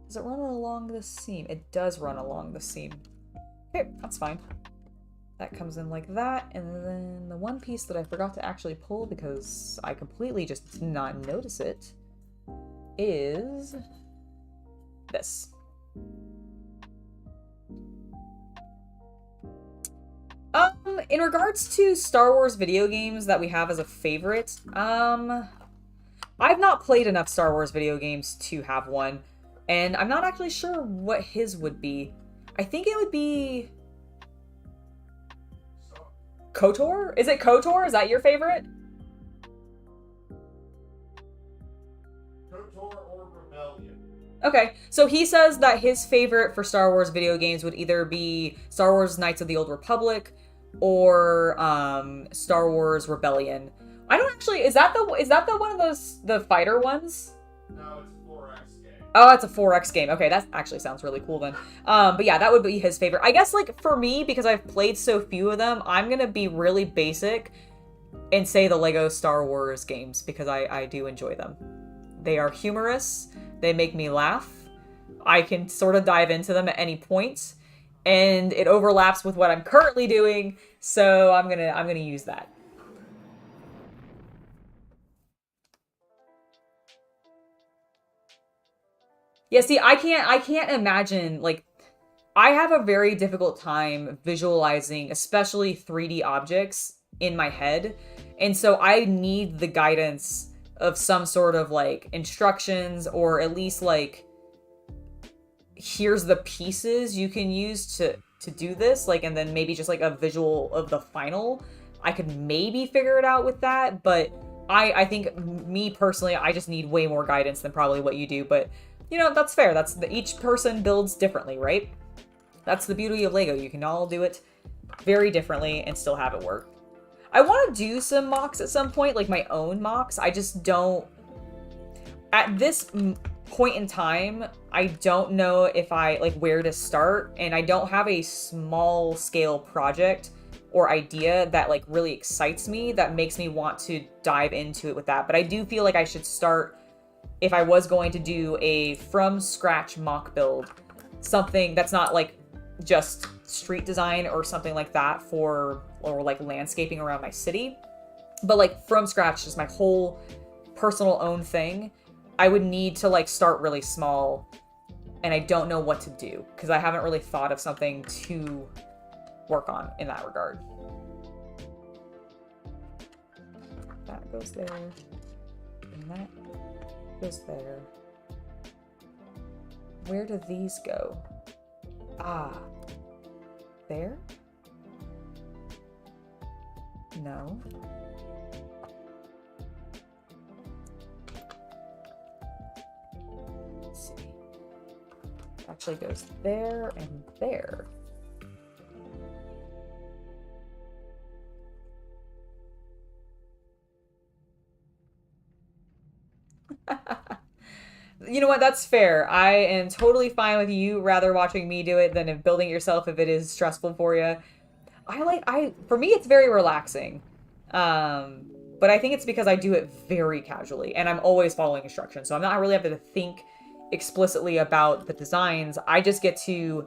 Does it run along the seam? It does run along the seam. Okay, that's fine. That comes in like that, and then the one piece that I forgot to actually pull because I completely just did not notice it is this. In regards to Star Wars video games that we have as a favorite, I've not played enough Star Wars video games to have one, and I'm not actually sure what his would be. I think it would be KOTOR? Is it KOTOR? Is that your favorite? KOTOR or Rebellion. Okay, so he says that his favorite for Star Wars video games would either be Star Wars Knights of the Old Republic or Star Wars Rebellion. I don't actually... Is that the one of those... the fighter ones? No, it's a 4X game. Oh, it's a 4X game. Okay, that actually sounds really cool then. But yeah, that would be his favorite. I guess, like, for me, because I've played so few of them, I'm gonna be really basic and say the Lego Star Wars games, because I do enjoy them. They are humorous. They make me laugh. I can sort of dive into them at any point, and it overlaps with what I'm currently doing, so I'm gonna use that. Yeah, see, I can't imagine, like, I have a very difficult time visualizing, especially 3D objects in my head, and so I need the guidance of some sort of, like, instructions, or at least, like, here's the pieces you can use to do this, like, and then maybe just, like, a visual of the final. I could maybe figure it out with that, but I think me personally, I just need way more guidance than probably what you do, but you know, that's fair. Each person builds differently, right? That's the beauty of Lego. You can all do it very differently and still have it work. I want to do some mocks at some point, like my own mocks. I just don't, at this point in time, I don't know if I, like, where to start, and I don't have a small scale project or idea that, like, really excites me, that makes me want to dive into it with that. But I do feel like I should start, if I was going to do a from scratch mock build, something that's not like just street design or something like that or like landscaping around my city, but like from scratch, just my whole personal own thing. I would need to like start really small, and I don't know what to do because I haven't really thought of something to work on in that regard. That goes there, and that goes there. Where do these go? Ah, there? No. Let's see. Actually goes there and there. You know what? That's fair. I am totally fine with you rather watching me do it than building it yourself if it is stressful for you. For me, it's very relaxing. But I think it's because I do it very casually and I'm always following instructions. So I'm not really having to think explicitly about the designs. I get to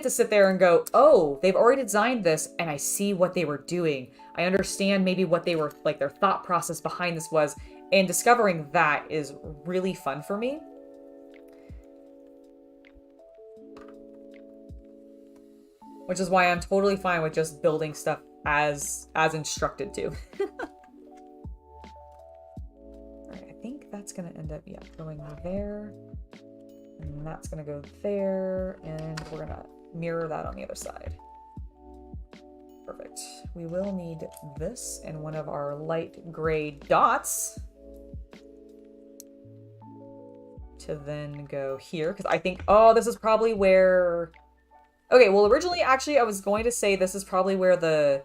sit there and go, oh, they've already designed this and I see what they were doing. I understand maybe what they were, like, their thought process behind this was. And discovering that is really fun for me. Which is why I'm totally fine with just building stuff as instructed to. Alright, I think that's gonna end up, going there. And that's gonna go there. And we're gonna mirror that on the other side. Perfect. We will need this and one of our light gray dots to then go here, because I think, oh, this is probably where... Okay, well, originally, actually, I was going to say this is probably where the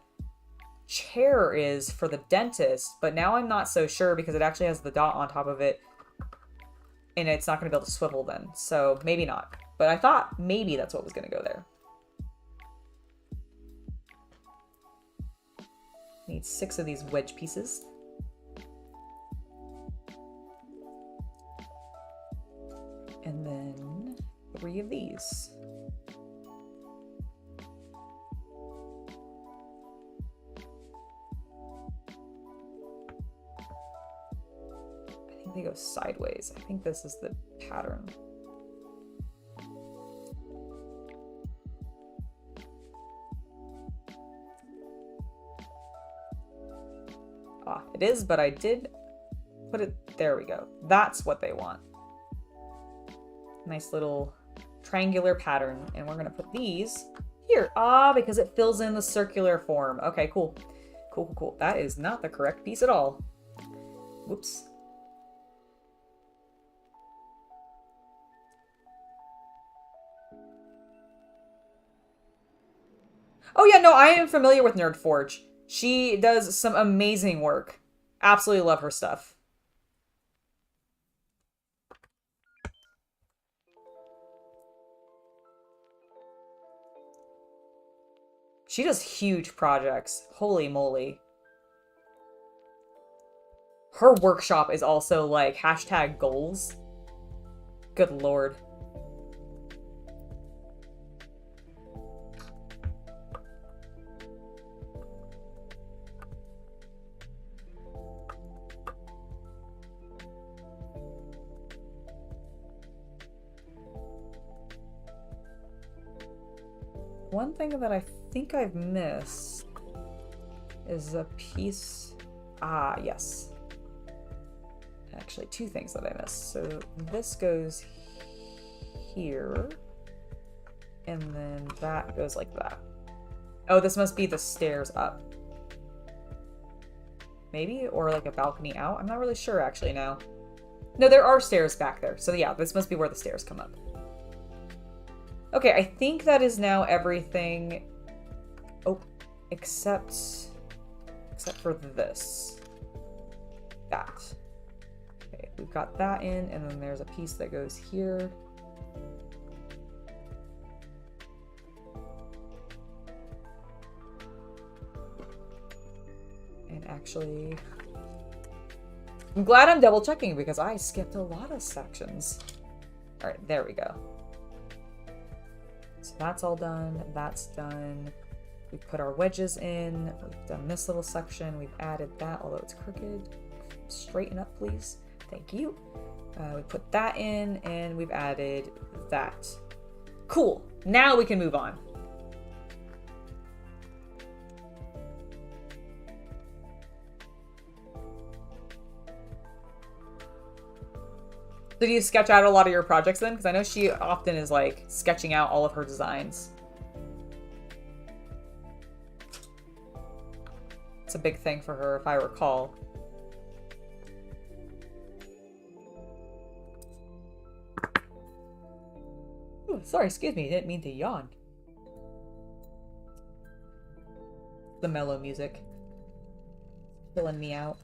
chair is for the dentist, but now I'm not so sure because it actually has the dot on top of it, and it's not going to be able to swivel then, so maybe not. But I thought maybe that's what was going to go there. Need 6 of these wedge pieces. And then 3 of these. I think they go sideways. I think this is the pattern. Ah, it is, but I did put it, there we go. That's what they want. Nice little triangular pattern, and we're gonna put these here. Ah, because it fills in the circular form. Okay, cool. Cool. That is not the correct piece at all. Whoops. Oh yeah, no, I am familiar with NerdForge. She does some amazing work. Absolutely love her stuff. She does huge projects. Holy moly. Her workshop is also like hashtag goals. Good lord. One thing that I think I've missed is a piece. Ah, yes. Actually, 2 things that I missed. So this goes here, and then that goes like that. Oh, this must be the stairs up. maybe, or like a balcony out. I'm not really sure actually now. No, there are stairs back there. So yeah, this must be where the stairs come up. Okay, I think that is now everything. Oh, except for this. That. Okay, we've got that in, and then there's a piece that goes here. And actually, I'm glad I'm double checking because I skipped a lot of sections. All right, there we go. So that's all done. That's done. We've put our wedges in. We've done this little section. We've added that, although it's crooked. Straighten up, please. Thank you. We put that in, and we've added that. Cool. Now we can move on. Did you sketch out a lot of your projects then? Because I know she often is like sketching out all of her designs. It's a big thing for her, if I recall. Ooh, sorry, excuse me. I didn't mean to yawn. The mellow music. Filling me out.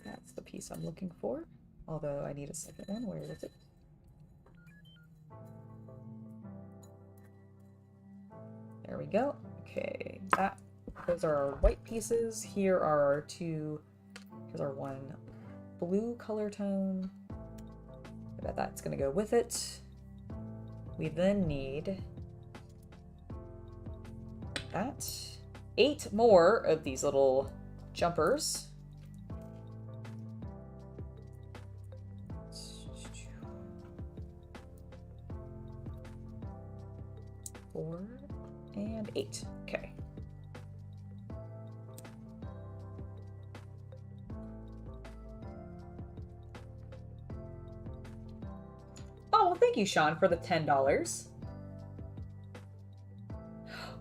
That's the piece I'm looking for. Although I need a second one. Where is it? There we go. Okay, those are our white pieces. Here are our two. Here's our one blue color tone. I bet that's gonna go with it. We then need that. 8 more of these little jumpers. 4 and 8. Okay. Oh, well, thank you, Sean, for the $10.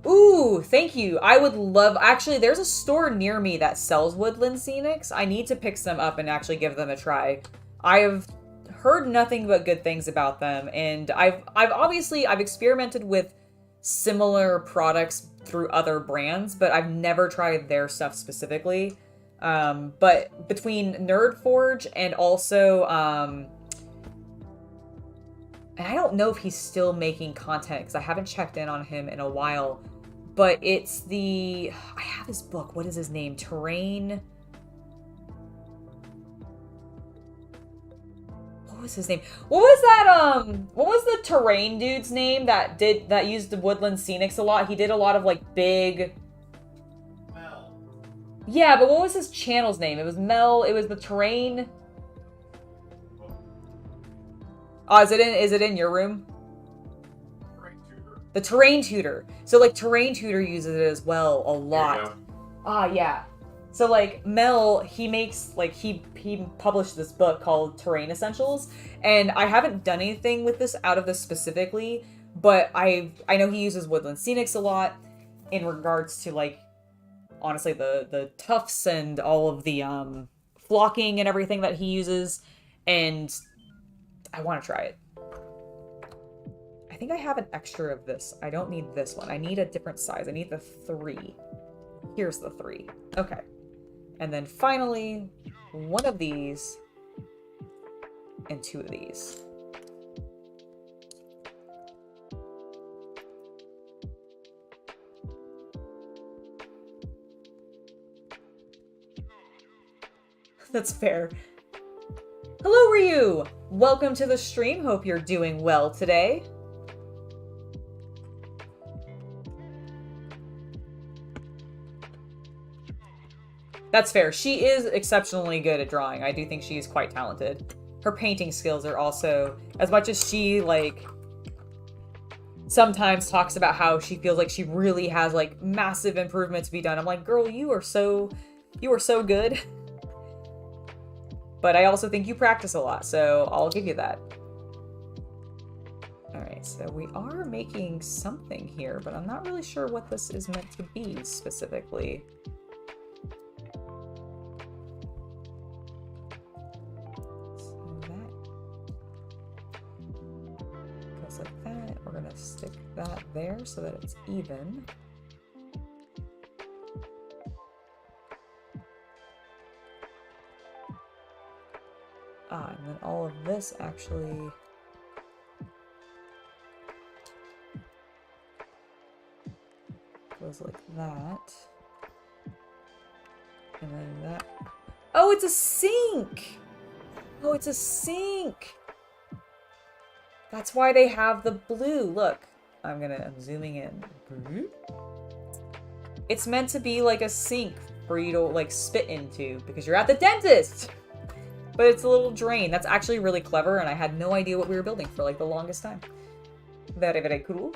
Ooh, thank you. I would love... Actually, there's a store near me that sells woodland scenics. I need to pick some up and actually give them a try. I have heard nothing but good things about them, and I've experimented with similar products through other brands, but I've never tried their stuff specifically. But between Nerdforge and also, and I don't know if he's still making content because I haven't checked in on him in a while, but it's I have his book. What is his name? Terrain. What was his name? What was that, what was the terrain dude's name that used the woodland scenics a lot? He did a lot of like big... Mel. Yeah, but what was his channel's name? It was Mel, it was the terrain... Oh, is it in your room? Terrain Tutor. The Terrain Tutor. So like Terrain Tutor uses it as well a lot. Ah, yeah. So like Mel, he makes like he published this book called Terrain Essentials, and I haven't done anything with this out of this specifically, but I know he uses woodland scenics a lot in regards to like honestly the tufts and all of the flocking and everything that he uses, and I want to try it. I think I have an extra of this. I don't need this one. I need a different size. I need the 3. Here's the 3. Okay. And then finally, one of these and 2 of these. That's fair. Hello, Ryu! Welcome to the stream. Hope you're doing well today. That's fair. She is exceptionally good at drawing. I do think she is quite talented. Her painting skills are also, as much as she, like, sometimes talks about how she feels like she really has, like, massive improvement to be done. I'm like, girl, you are so good. But I also think you practice a lot, so I'll give you that. All right. Okay, so we are making something here, but I'm not really sure what this is meant to be specifically. So that goes like that. We're gonna stick that there so that it's even. And then all of this actually goes like that. And then that. Oh, it's a sink! Oh, it's a sink! That's why they have the blue. Look, I'm zooming in. It's meant to be like a sink for you to like spit into because you're at the dentist! But it's a little drain. That's actually really clever, and I had no idea what we were building for like the longest time. Very, very cool.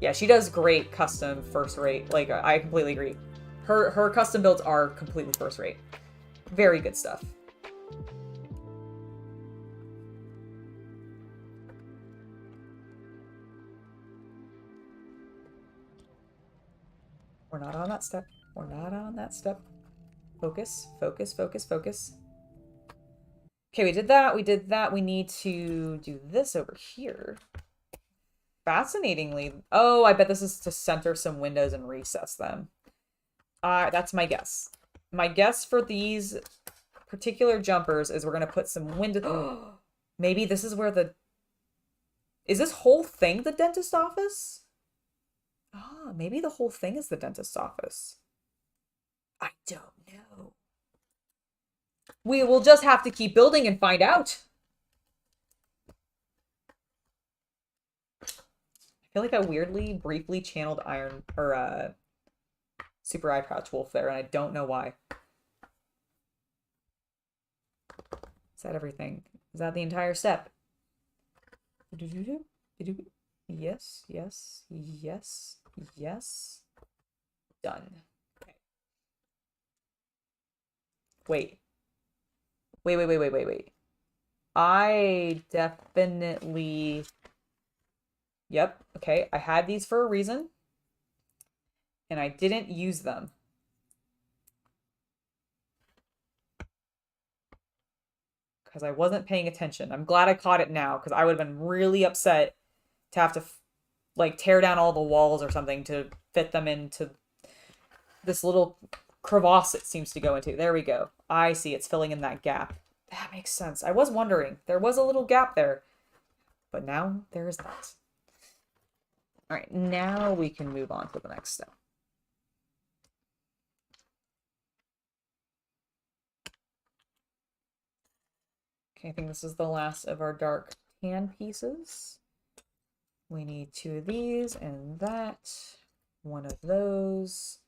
Yeah, she does great custom first rate. Like, I completely agree. Her custom builds are completely first rate. Very good stuff. We're not on that step. We're not on that step. Focus, focus, focus, focus. Okay, we did that. We did that. We need to do this over here. Fascinatingly. Oh, I bet this is to center some windows and recess them. That's my guess. My guess for these particular jumpers is we're going to put some windows. Maybe this is where the... Is this whole thing the dentist office? Ah, maybe the whole thing is the dentist's office. I don't know. We will just have to keep building and find out. I feel like I weirdly, briefly channeled Super Eye Pouch Wolf there, and I don't know why. Is that everything? Is that the entire step? Yes, yes, yes, yes. Done. Okay. Wait. Wait. I definitely... Yep, okay. I had these for a reason. And I didn't use them. Because I wasn't paying attention. I'm glad I caught it now, because I would have been really upset to have to, like, tear down all the walls or something to fit them into this little crevasse it seems to go into. There we go. I see. It's filling in that gap. That makes sense. I was wondering. There was a little gap there. But now there is not. All right. Now we can move on to the next step. Okay, I think this is the last of our dark tan pieces. We need 2 of these and that. 1 of those.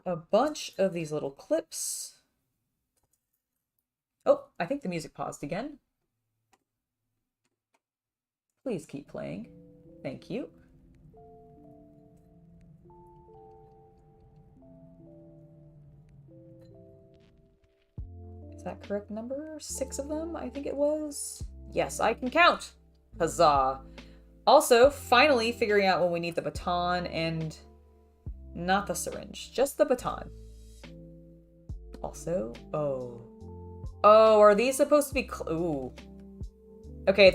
A bunch of these little clips. Oh, I think the music paused again. Please keep playing. Thank you. Is that correct number? 6 of them, I think it was. Yes, I can count. Huzzah. Also, finally figuring out when we need the baton and not the syringe, just the baton. Also, oh, are these supposed to be, ooh. Okay,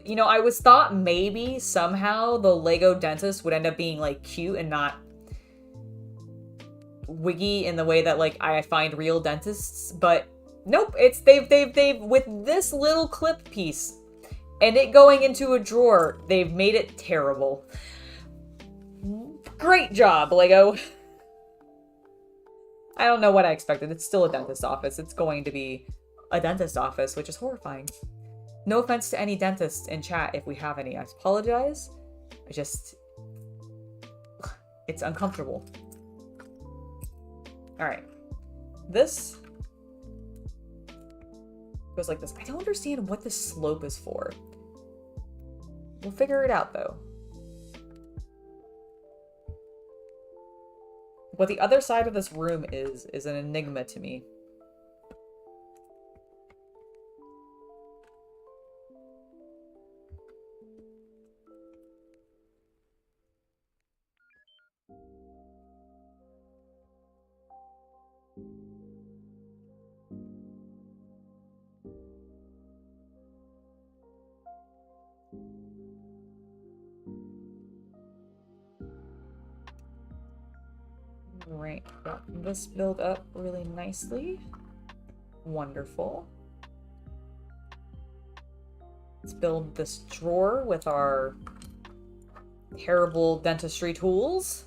you know, I was thought maybe somehow the Lego dentist would end up being like cute and not wiggy in the way that like I find real dentists, but nope, it's they've with this little clip piece and it going into a drawer, they've made it terrible. Great job, Lego. I don't know what I expected. It's still a dentist office. It's going to be a dentist office, which is horrifying. No offense to any dentists in chat if we have any. I apologize. It's uncomfortable. All right. This goes like this. I don't understand what this slope is for. We'll figure it out though. What the other side of this room is an enigma to me. Right, got this build up really nicely. Wonderful. Let's build this drawer with our terrible dentistry tools.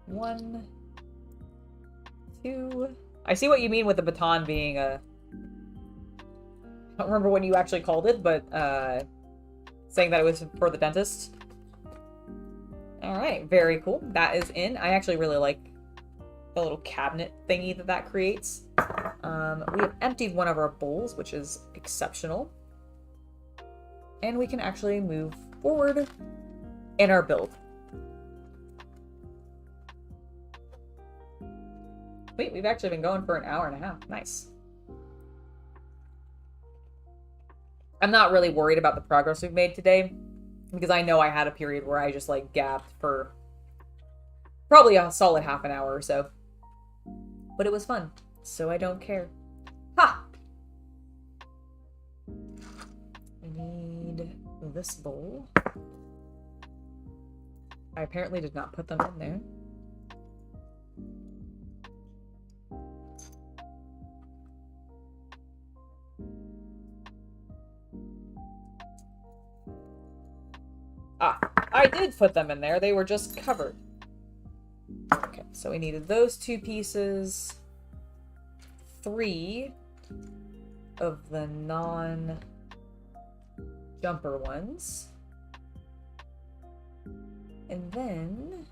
One, two. I see what you mean with the baton being a... I don't remember what you actually called it, but saying that it was for the dentist. Alright, very cool. That is in. I actually really like the little cabinet thingy that creates. We have emptied one of our bowls, which is exceptional. And we can actually move forward in our build. Wait, we've actually been going for an hour and a half. Nice. I'm not really worried about the progress we've made today, because I know I had a period where I just, like, gapped for probably a solid half an hour or so. But it was fun, so I don't care. Ha! I need this bowl. I apparently did not put them in there. Ah, I did put them in there. They were just covered. Okay, so we needed those 2 pieces. 3 of the non-jumper ones. And then...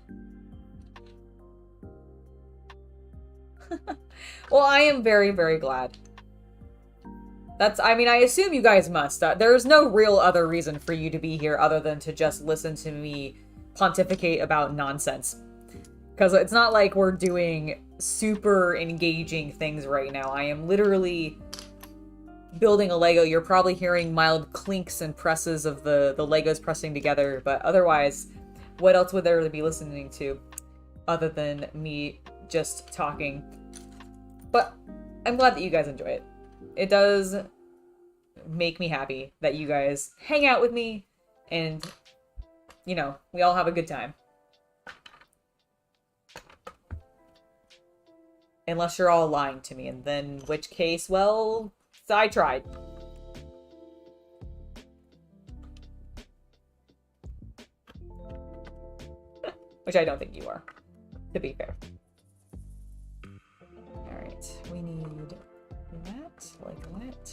well, I am very, very glad. I mean, I assume you guys must. There's no real other reason for you to be here other than to just listen to me pontificate about nonsense. Because it's not like we're doing super engaging things right now. I am literally building a Lego. You're probably hearing mild clinks and presses of the Legos pressing together, but otherwise, what else would there be listening to other than me just talking? But I'm glad that you guys enjoy it. It does make me happy that you guys hang out with me and, you know, we all have a good time. Unless you're all lying to me, and then in which case, well, I tried. Which I don't think you are, to be fair. Alright, we need that, like that.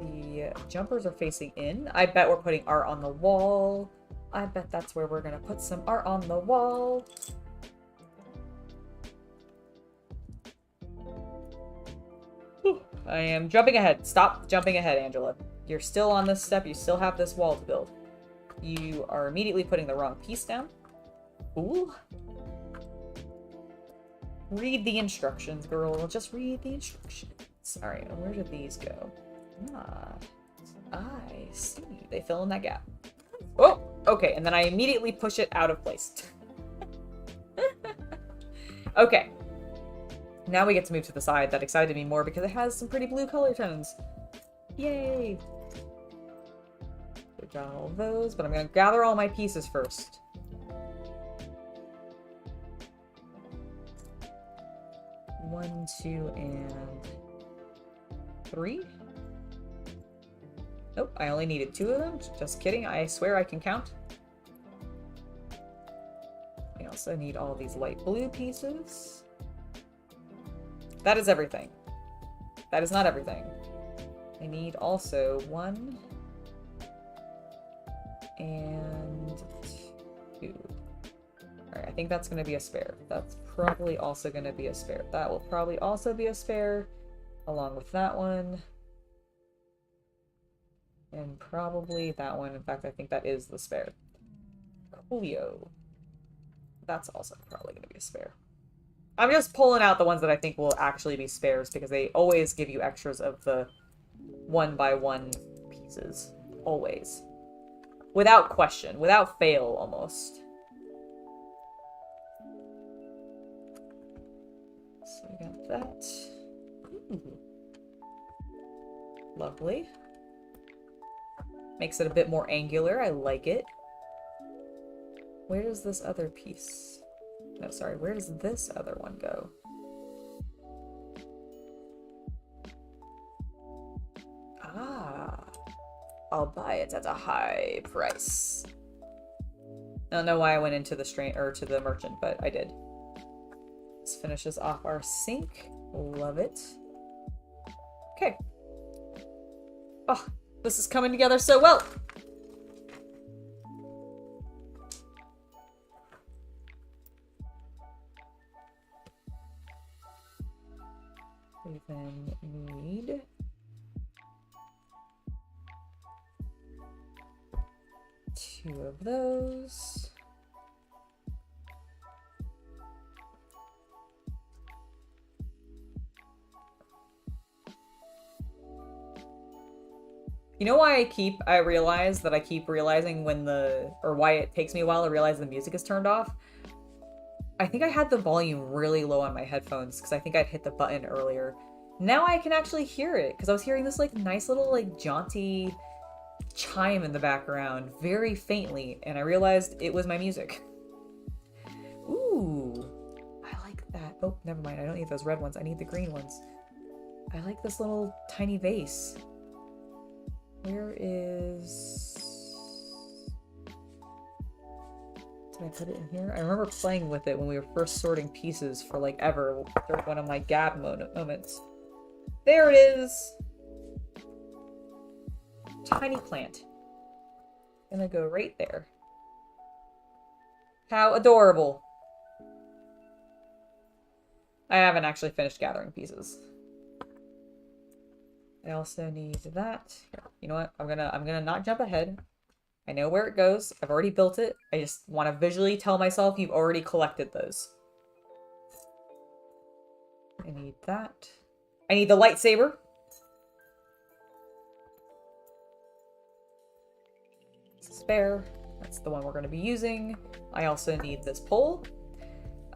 The jumpers are facing in. I bet we're putting art on the wall. I bet that's where we're gonna put some art on the wall. Whew. I am jumping ahead. Stop jumping ahead, Angela. You're still on this step. You still have this wall to build. You are immediately putting the wrong piece down. Ooh. Read the instructions, girl. Just read the instructions. Alright, where did these go? Ah, I see. They fill in that gap. Oh, okay, and then I immediately push it out of place. Okay. Now we get to move to the side. That excited me more because it has some pretty blue color tones. Yay! We've got all those, but I'm gonna gather all my pieces first. One, 2, and 3. Nope, I only needed 2 of them. Just kidding, I swear I can count. I also need all these light blue pieces. That is everything. That is not everything. I need also 1 and 2. Alright, I think that's going to be a spare. That's probably also going to be a spare. That will probably also be a spare, along with that one. And probably that one. In fact, I think that is the spare. Coolio. That's also probably going to be a spare. I'm just pulling out the ones that I think will actually be spares, because they always give you extras of the 1x1 pieces. Always. Without question. Without fail, almost. So we got that. Ooh. Lovely. Makes it a bit more angular. I like it. Where does this other piece... No, sorry. Where does this other one go? Ah. I'll buy it at a high price. I don't know why I went into the to the merchant, but I did. This finishes off our sink. Love it. Okay. Oh, this is coming together so well. We then need two of those. You know why I realize that I keep realizing why it takes me a while to realize the music is turned off? I think I had the volume really low on my headphones because I think I'd hit the button earlier. Now I can actually hear it because I was hearing this like nice little like jaunty chime in the background very faintly, and I realized it was my music. Ooh, I like that. Oh, never mind. I don't need those red ones. I need the green ones. I like this little tiny vase. Where is... Did I put it in here? I remember playing with it when we were first sorting pieces for like ever during one of my gab moments. There it is! Tiny plant. Gonna go right there. How adorable. I haven't actually finished gathering pieces. I also need that. Here, you know what? I'm gonna not jump ahead. I know where it goes. I've already built it. I just want to visually tell myself you've already collected those. I need that. I need the lightsaber. Spare. That's the one we're going to be using. I also need this pole.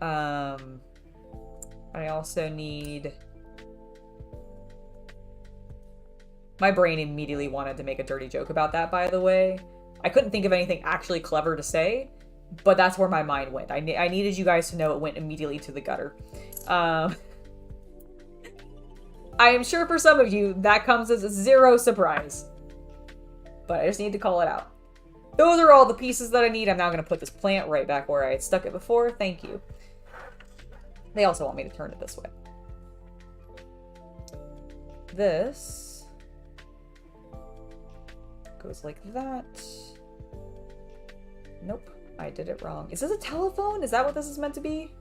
I also need... My brain immediately wanted to make a dirty joke about that, by the way. I couldn't think of anything actually clever to say, but that's where my mind went. I needed you guys to know it went immediately to the gutter. I am sure for some of you that comes as a zero surprise, but I just need to call it out. Those are all the pieces that I need. I'm now going to put this plant right back where I had stuck it before. Thank you. They also want me to turn it this way. This goes like that. Nope, I did it wrong. Is this a telephone? Is that what this is meant to be?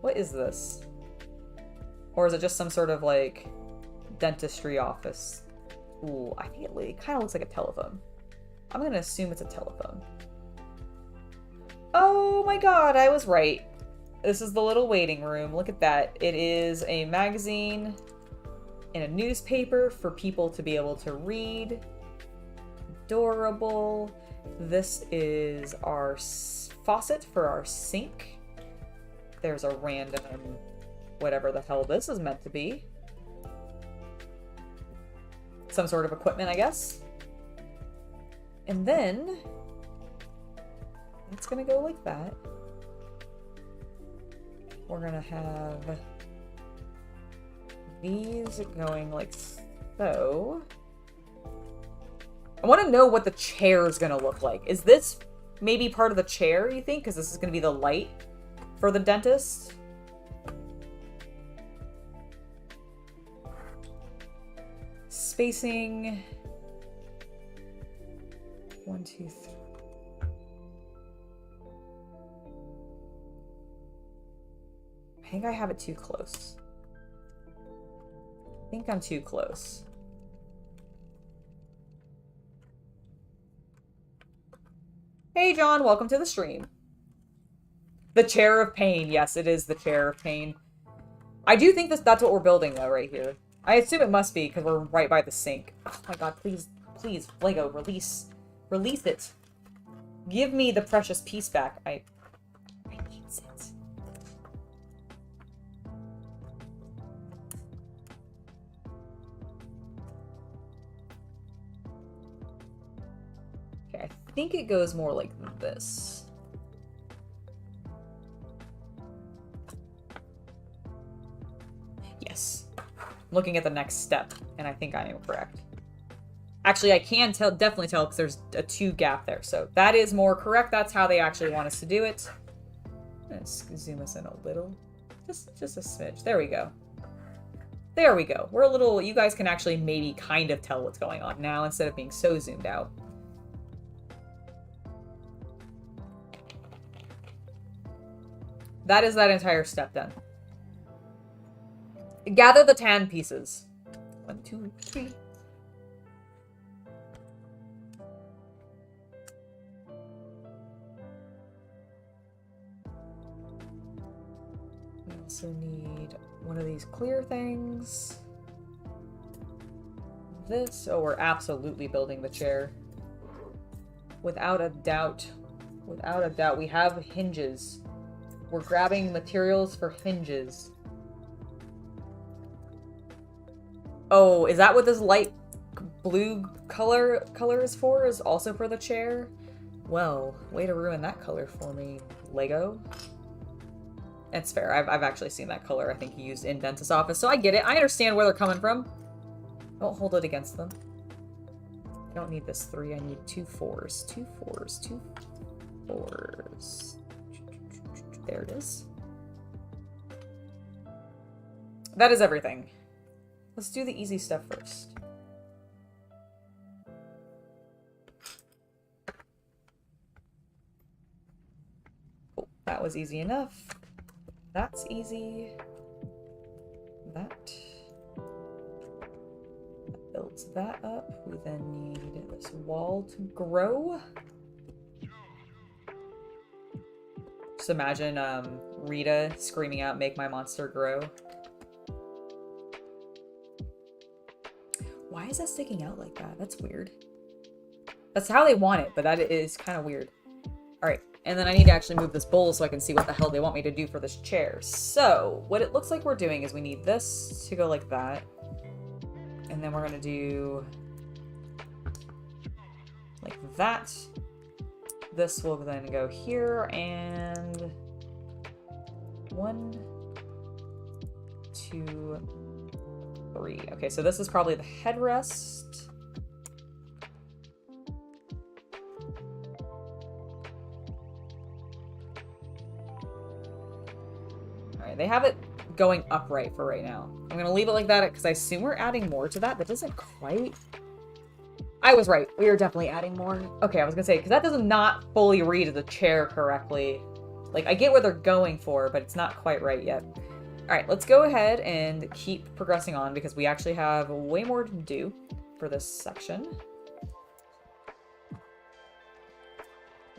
What is this? Or is it just some sort of like dentistry office? Ooh, I think it kind of looks like a telephone. I'm gonna assume it's a telephone. Oh my god, I was right. This is the little waiting room. Look at that. It is a magazine and a newspaper for people to be able to read. Adorable. This is our faucet for our sink. There's a random whatever the hell this is meant to be. Some sort of equipment, I guess. And then it's gonna go like that. We're gonna have these going like so. I want to know what the chair is going to look like. Is this maybe part of the chair, you think? Because this is going to be the light for the dentist. Spacing. 1, 2, 3. I think I have it too close. I think I'm too close. Hey John, welcome to the stream. The Chair of Pain. Yes, it is the Chair of Pain. I do think that's what we're building though, right here. I assume it must be because we're right by the sink. Oh my god, please, please, Lego, release it. Give me the precious piece back. I need it. Okay, I think it goes more like this. Yes. Looking at the next step, and I think I am correct. Actually, I can definitely tell because there's a 2 gap there. So that is more correct. That's how they actually want us to do it. Let's zoom us in a little. Just a smidge. There we go. There we go. We're a little... You guys can actually maybe kind of tell what's going on now instead of being so zoomed out. That is that entire step done. Gather the tan pieces. 1, 2, 3. We also need one of these clear things. This. Oh, we're absolutely building the chair. Without a doubt. Without a doubt. We have hinges. We're grabbing materials for hinges. Oh, is that what this light blue color is for? Is also for the chair? Well, way to ruin that color for me, Lego. It's fair. I've actually seen that color. I think he used in dentist's office, so I get it. I understand where they're coming from. Don't hold it against them. I don't need this 3. I need 2 4s. 2 4s. 2 4s. There it is. That is everything. Let's do the easy stuff first. Oh, that was easy enough. That's easy. That builds that up. We then need this wall to grow. Just imagine Rita screaming out, "Make my monster grow." Why is that sticking out like that? That's weird. That's how they want it, but that is kind of weird. Alright, and then I need to actually move this bowl so I can see what the hell they want me to do for this chair. So, what it looks like we're doing is we need this to go like that. And then we're going to do like that. This will then go here, and 1, 2, 3. Okay, so this is probably the headrest. Alright, they have it going upright for right now. I'm gonna leave it like that because I assume we're adding more to that. That doesn't quite... I was right. We are definitely adding more. Okay, I was gonna say, because that does not fully read the chair correctly. Like, I get what they're going for, but it's not quite right yet. Alright, let's go ahead and keep progressing on because we actually have way more to do for this section.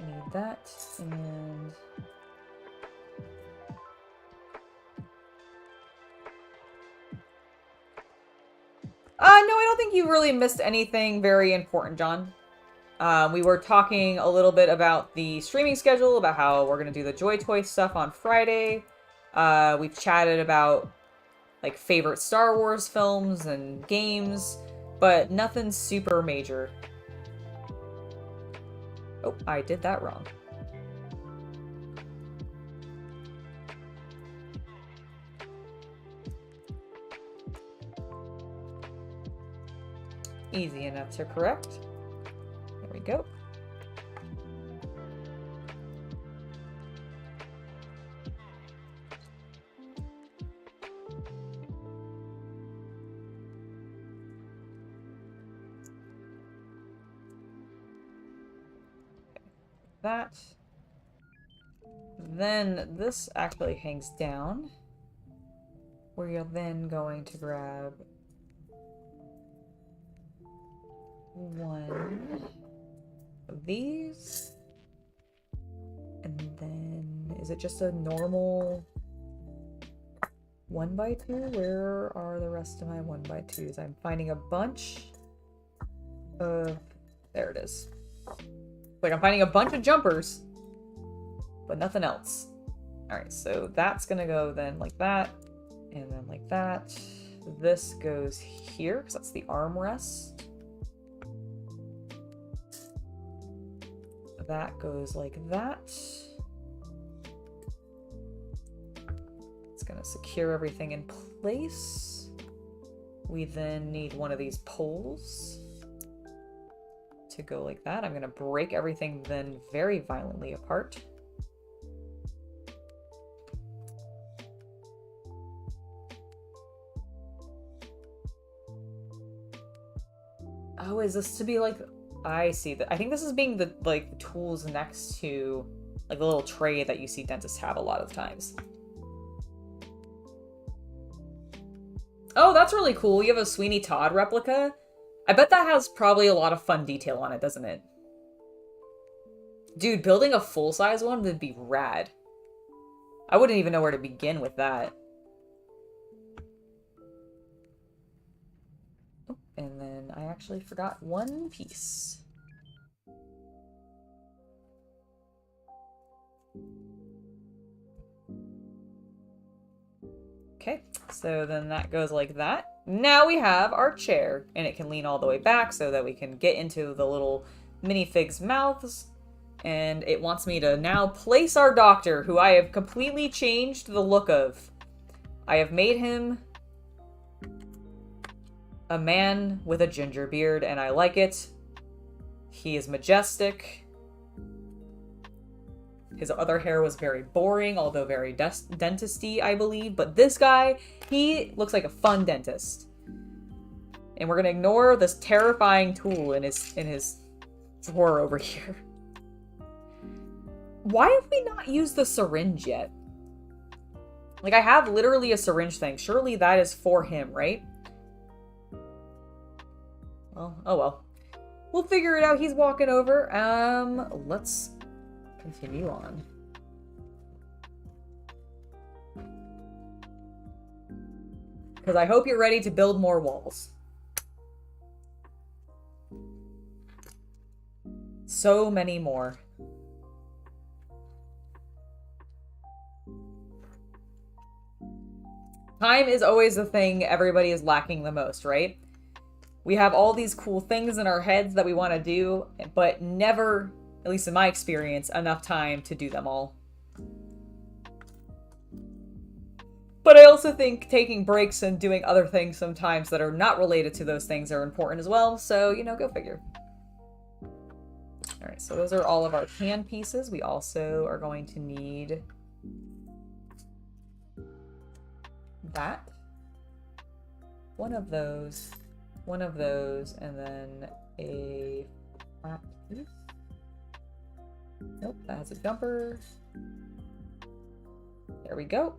I need that, and... no, I don't think you really missed anything very important, John. We were talking a little bit about the streaming schedule, about how we're going to do the Joy Toy stuff on Friday. We've chatted about, like, favorite Star Wars films and games, but nothing super major. Oh, I did that wrong. Easy enough to correct. There we go. That. Then this actually hangs down, where you're then going to grab one of these, and then is it just a normal 1x2? Where are the rest of my 1x2s? I'm finding a bunch of... There it is. Like, I'm finding a bunch of jumpers, but nothing else. Alright, so that's gonna go then like that, and then like that. This goes here, because that's the armrest. that goes like that. It's gonna secure everything in place. We then need one of these poles to go like that. I'm gonna break everything then very violently apart. Oh, is this to be like, I see that. I think this is being the like the tools next to like the little tray that you see dentists have a lot of times. Oh, that's really cool. You have a Sweeney Todd replica. I bet that has probably a lot of fun detail on it, doesn't it? Dude, building a full-size one would be rad. I wouldn't even know where to begin with that. Oh, and then I actually forgot one piece. Okay, so then that goes like that. Now we have our chair, and it can lean all the way back so that we can get into the little minifig's mouths. And it wants me to now place our doctor, who I have completely changed the look of. I have made him a man with a ginger beard, and I like it. He is majestic. His other hair was very boring, although very dentisty, I believe. But this guy, he looks like a fun dentist. And we're gonna ignore this terrifying tool in his drawer over here. Why have we not used the syringe yet? Like, I have literally a syringe thing. Surely that is for him, right? Well, oh well. We'll figure it out. He's walking over. Let's continue on. Because I hope you're ready to build more walls. So many more. Time is always the thing everybody is lacking the most, right? We have all these cool things in our heads that we want to do, but never, at least in my experience, enough time to do them all. But I also think taking breaks and doing other things sometimes that are not related to those things are important as well, so, you know, go figure. Alright, so those are all of our can pieces. We also are going to need that. One of those, and then a flat piece. Nope, that has a jumper. There we go.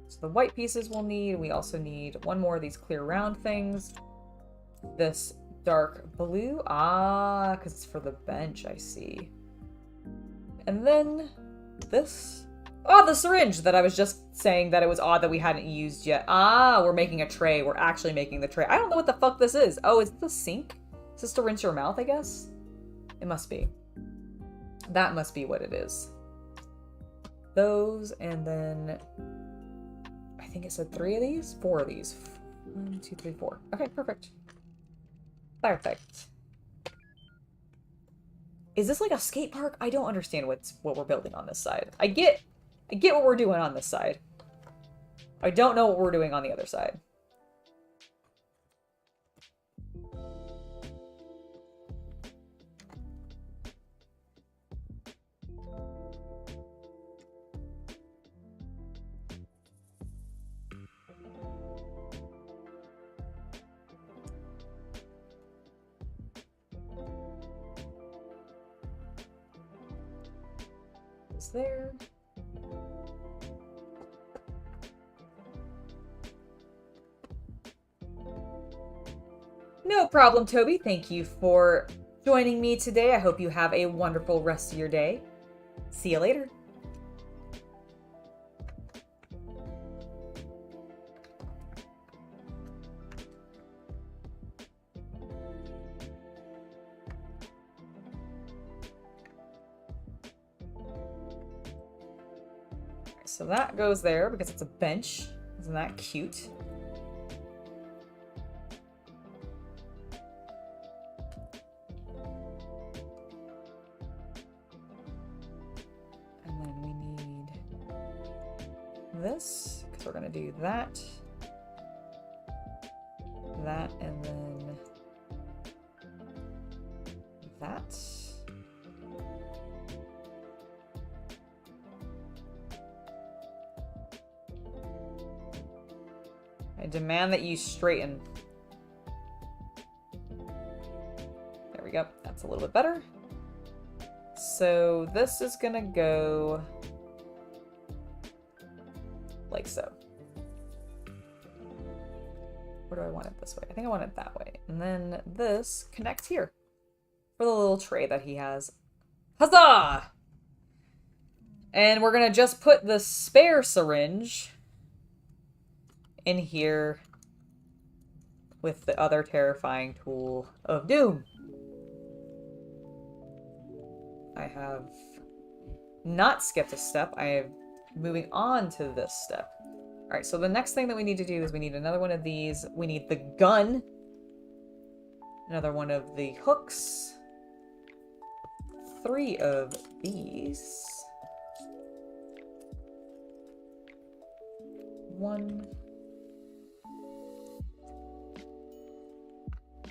So the white pieces we'll need. We also need one more of these clear round things. This dark blue. Ah, because it's for the bench, I see. And then this. Oh, the syringe that I was just saying that it was odd that we hadn't used yet. Ah, we're making a tray. We're actually making the tray. I don't know what the fuck this is. Oh, is this a sink? Is this to rinse your mouth, I guess? It must be. That must be what it is. Those, and then I think it said 3 of these? 4 of these. 1, 2, 3, 4. Okay, perfect. Perfect. Is this like a skate park? I don't understand what we're building on this side. I get what we're doing on this side. I don't know what we're doing on the other side. There. No problem, Toby. Thank you for joining me today. I hope you have a wonderful rest of your day. See you later. So that goes there because it's a bench. Isn't that cute? this, because we're going to do that, that, and then that. I demand that you straighten. There we go. That's a little bit better. So this is gonna go like so. Where do I want it this way? I think I want it that way. And then this connects here for the little tray that he has. Huzzah! And we're gonna just put the spare syringe in here with the other terrifying tool of doom. I have not skipped a step. I am moving on to this step. All right, so the next thing that we need to do is we need another one of these. We need the gun. Another one of the hooks. 3 of these. 1.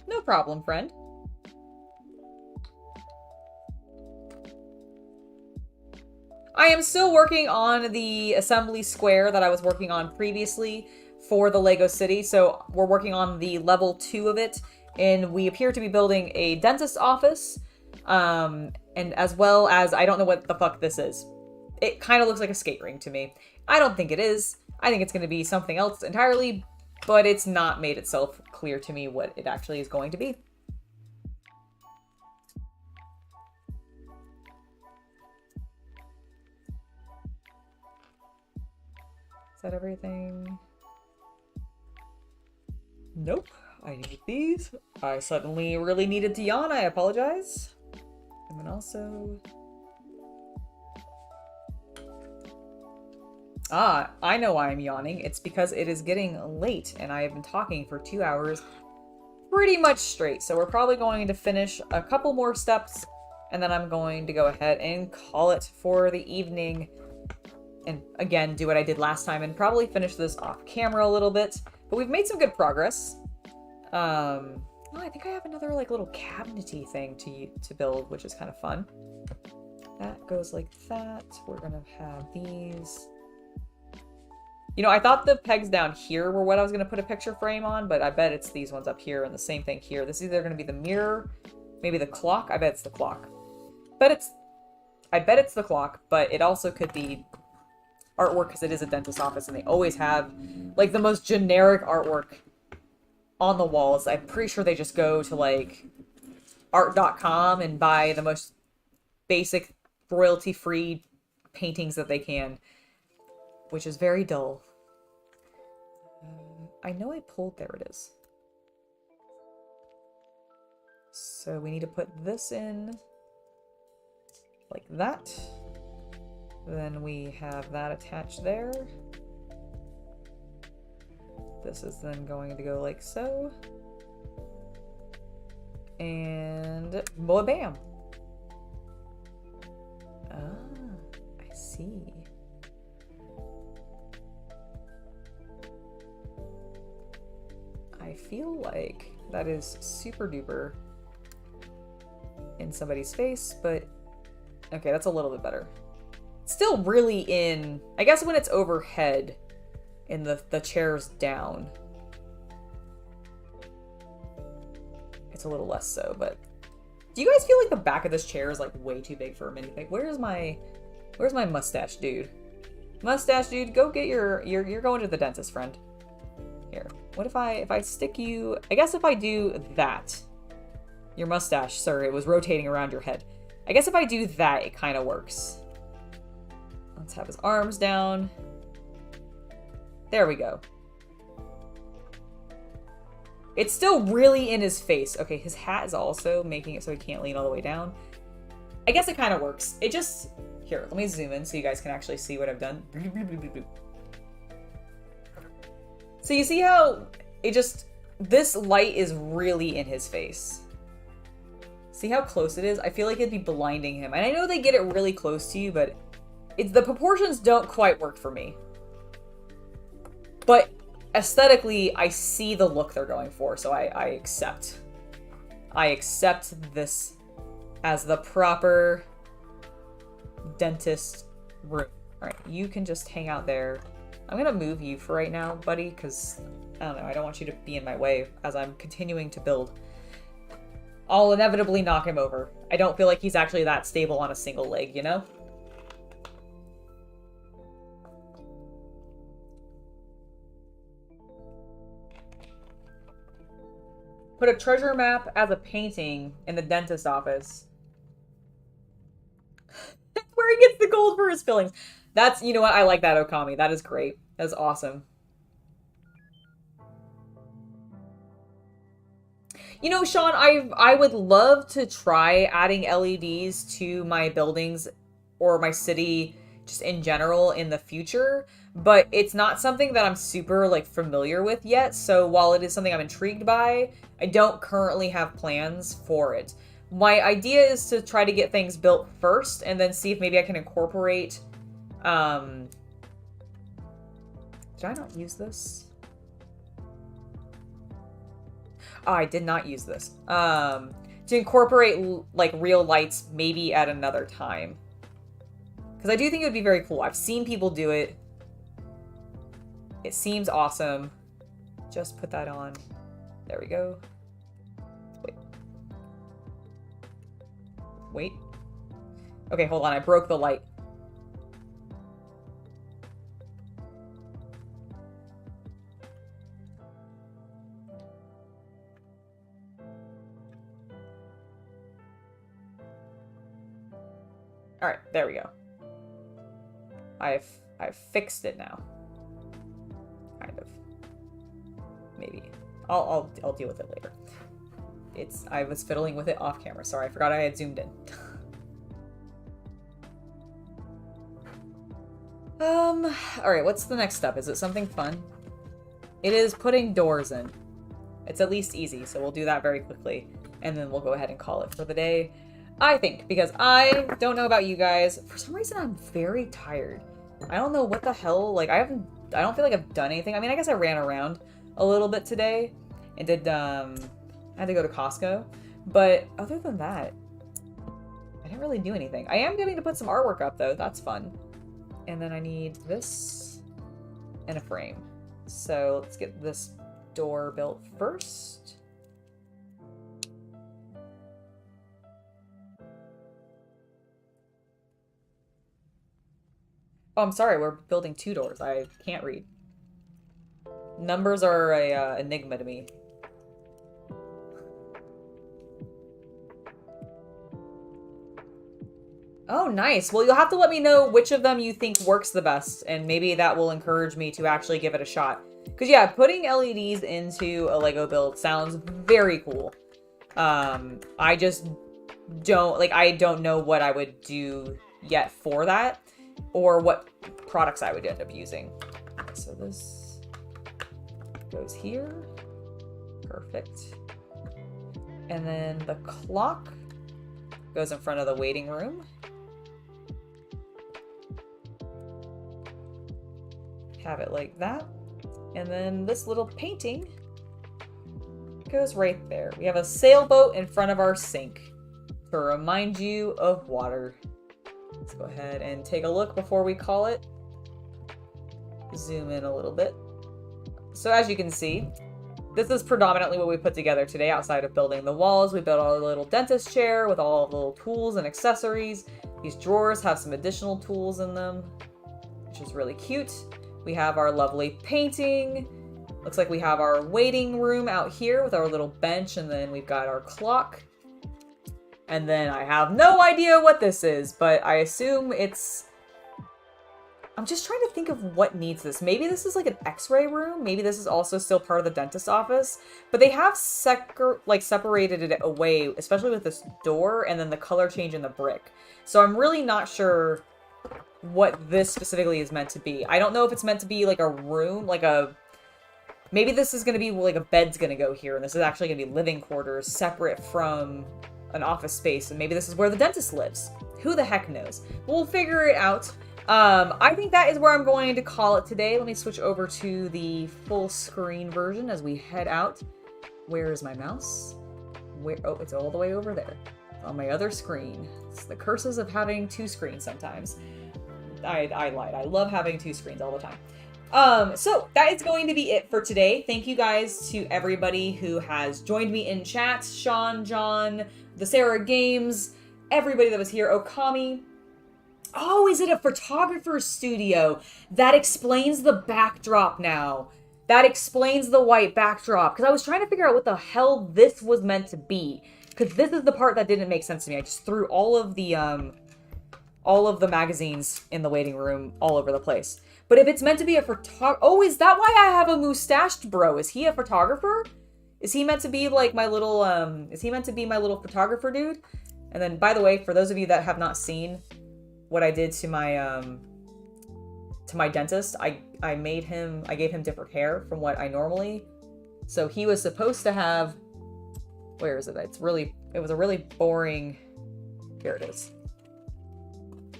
No problem, friend. I am still working on the assembly square that I was working on previously for the Lego City. So we're working on the level 2 of it, and we appear to be building a dentist office, and as well as, I don't know what the fuck this is. It kind of looks like a skate ring to me. I don't think it is. I think it's going to be something else entirely, but it's not made itself clear to me what it actually is going to be. Is that everything? Nope. I need these. I suddenly really needed to yawn. I apologize. And then also... Ah, I know why I'm yawning. It's because it is getting late and I have been talking for 2 hours pretty much straight. So we're probably going to finish a couple more steps and then I'm going to go ahead and call it for the evening. And again, do what I did last time and probably finish this off camera a little bit. But we've made some good progress. Oh, I think I have another like little cabinety thing to build, which is kind of fun. That goes like that. We're gonna have these. You know, I thought the pegs down here were what I was gonna put a picture frame on, but I bet it's these ones up here and the same thing here. This is either gonna be the mirror, maybe the clock. I bet it's the clock. I bet it's the clock, but it also could be artwork because it is a dentist office and they always have like the most generic artwork on the walls. I'm pretty sure they just go to like art.com and buy the most basic royalty-free paintings that they can, which is very dull. I know I pulled, there it is. So we need to put this in like that. Then we have that attached there. This is then going to go like so. And bam. Ah, I see. I feel like that is super duper in somebody's face, but okay, that's a little bit better. Still really in, I guess when it's overhead and the chair's down, it's a little less so, but do you guys feel like the back of this chair is like way too big for a minifig? Where's my mustache dude? Mustache dude, go get you're going to the dentist, friend. Here. What if I stick you, I guess if I do that, your mustache, sir, it was rotating around your head. I guess if I do that, it kind of works. Let's have his arms down. There we go. It's still really in his face. Okay, his hat is also making it so he can't lean all the way down. I guess it kind of works. It just... Here, let me zoom in so you guys can actually see what I've done. So you see how it just... This light is really in his face. See how close it is? I feel like it'd be blinding him. And I know they get it really close to you, but the proportions don't quite work for me. But aesthetically, I see the look they're going for, so I accept. I accept this as the proper dentist room. Alright, you can just hang out there. I'm gonna move you for right now, buddy, because, I don't know, I don't want you to be in my way as I'm continuing to build. I'll inevitably knock him over. I don't feel like he's actually that stable on a single leg, you know? Put a treasure map as a painting in the dentist office. Where he gets the gold for his fillings. That's, you know what, I like that, Okami. That is great. That's awesome. You know, Sean, I would love to try adding LEDs to my buildings or my city just in general in the future, but it's not something that I'm super, like, familiar with yet, so while it is something I'm intrigued by, I don't currently have plans for it. My idea is to try to get things built first, and then see if maybe I can incorporate, did I not use this? Oh, I did not use this. To incorporate, like, real lights maybe at another time. Because I do think it would be very cool. I've seen people do it. It seems awesome. Just put that on. There we go. Wait. Wait. Okay, hold on. I broke the light. Alright, there we go. I've fixed it now. Kind of. Maybe. I'll deal with it later. I was fiddling with it off camera. Sorry, I forgot I had zoomed in. Alright, what's the next step? Is it something fun? It is putting doors in. It's at least easy, so we'll do that very quickly. And then we'll go ahead and call it for the day. I think, because I don't know about you guys. For some reason, I'm very tired. I don't know what the hell, like, I don't feel like I've done anything. I mean, I guess I ran around a little bit today and did, I had to go to Costco. But other than that, I didn't really do anything. I am getting to put some artwork up, though. That's fun. And then I need this and a frame. So let's get this door built first. Oh, I'm sorry, we're building 2 doors. I can't read. Numbers are a enigma to me. Oh, nice. Well, you'll have to let me know which of them you think works the best, and maybe that will encourage me to actually give it a shot. Because, yeah, putting LEDs into a Lego build sounds very cool. I just don't, like, I don't know what I would do yet for that, or what products I would end up using. So this goes here. Perfect. And then the clock goes in front of the waiting room. Have it like that. And then this little painting goes right there. We have a sailboat in front of our sink to remind you of water. Let's go ahead and take a look before we call it. Zoom in a little bit. So as you can see, this is predominantly what we put together today outside of building the walls. We built our little dentist chair with all the little tools and accessories. These drawers have some additional tools in them, which is really cute. We have our lovely painting. Looks like we have our waiting room out here with our little bench, and then we've got our clock. And then I have no idea what this is, but I assume it's... I'm just trying to think of what needs this. Maybe this is like an x-ray room. Maybe this is also still part of the dentist's office. But they have separated it away, especially with this door and then the color change in the brick. So I'm really not sure what this specifically is meant to be. I don't know if it's meant to be like a room, like a... Maybe this is going to be like a bed's going to go here, and this is actually going to be living quarters separate from an office space, and maybe this is where the dentist lives. Who the heck knows? We'll figure it out. I think that is where I'm going to call it today. Let me switch over to the full screen version as we head out. Where is my mouse? Where? Oh, it's all the way over there. It's on my other screen. It's the curses of having two screens sometimes. I lied. I love having two screens all the time. So that is going to be it for today. Thank you guys to everybody who has joined me in chat. Sean, John, the Sarah Games, everybody that was here. Okami. Oh, is it a photographer's studio? That explains the backdrop now. That explains the white backdrop. Because I was trying to figure out what the hell this was meant to be. Because this is the part that didn't make sense to me. I just threw all of the magazines in the waiting room all over the place. But if it's meant to be a photographer... Oh, is that why I have a mustached bro? Is he a photographer? Is he meant to be like my little... Is he meant to be my little photographer dude? And then, by the way, for those of you that have not seen what I did to my dentist, I gave him different hair from what I normally... So he was supposed to have... Where is it? It was a really boring... Here it is.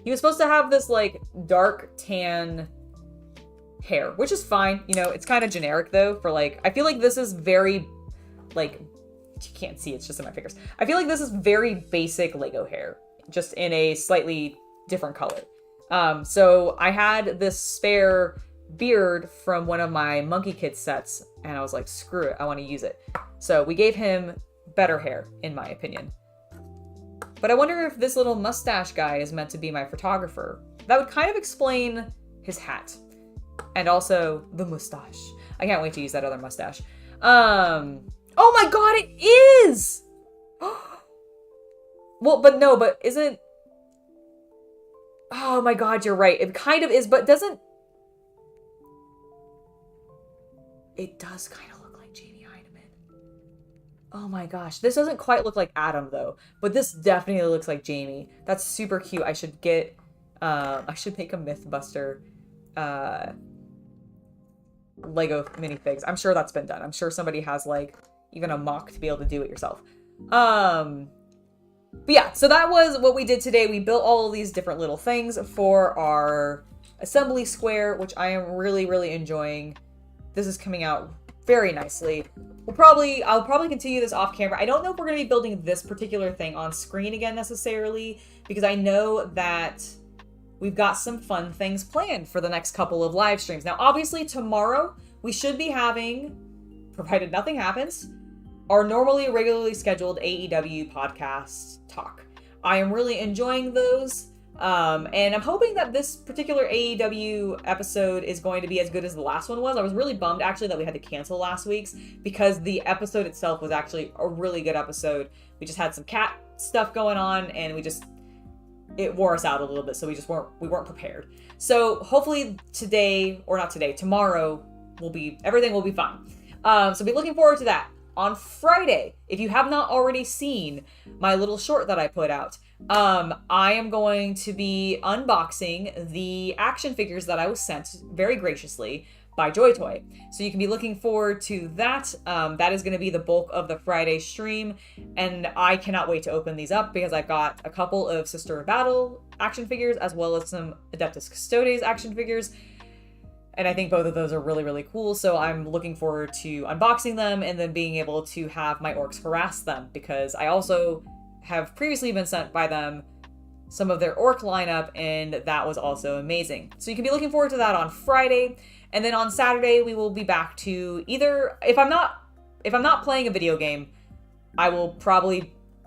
He was supposed to have this, like, dark tan hair, which is fine. You know, it's kind of generic, though, for, like... I feel like this is very, like... You can't see, it's just in my fingers. I feel like this is very basic Lego hair, just in a slightly different color. So I had this spare beard from one of my Monkey Kid sets, and I was like, screw it, I want to use it. So we gave him better hair, in my opinion. But I wonder if this little mustache guy is meant to be my photographer. That would kind of explain his hat. And also the mustache. I can't wait to use that other mustache. Oh my god, it is! Well, but isn't... Oh my god, you're right. It kind of is, but doesn't... It does kind of look like Jamie Heineman. Oh my gosh. This doesn't quite look like Adam, though. But this definitely looks like Jamie. That's super cute. I should get... I should make a Mythbuster Lego minifigs. I'm sure that's been done. I'm sure somebody has, like, even a mock to be able to do it yourself. But yeah, so that was what we did today. We built all of these different little things for our assembly square, which I am really, really enjoying. This is coming out very nicely. I'll probably continue this off camera. I don't know if we're going to be building this particular thing on screen again necessarily, because I know that we've got some fun things planned for the next couple of live streams. Now, obviously tomorrow we should be having, provided nothing happens, our regularly scheduled AEW podcast talk. I am really enjoying those, and I'm hoping that this particular AEW episode is going to be as good as the last one was. I was really bummed, actually, that we had to cancel last week's, because the episode itself was actually a really good episode. We just had some cat stuff going on, and it wore us out a little bit, so we weren't prepared. So hopefully tomorrow everything will be fine. So be looking forward to that. On Friday, if you have not already seen my little short that I put out, I am going to be unboxing the action figures that I was sent very graciously by JoyToy. So you can be looking forward to that. That is going to be the bulk of the Friday stream, and I cannot wait to open these up because I've got a couple of Sister of Battle action figures as well as some Adeptus Custodes action figures. And I think both of those are really, really cool. So I'm looking forward to unboxing them and then being able to have my orcs harass them, because I also have previously been sent by them some of their orc lineup, and that was also amazing. So you can be looking forward to that on Friday. And then on Saturday, we will be back to either, if I'm not playing a video game, I will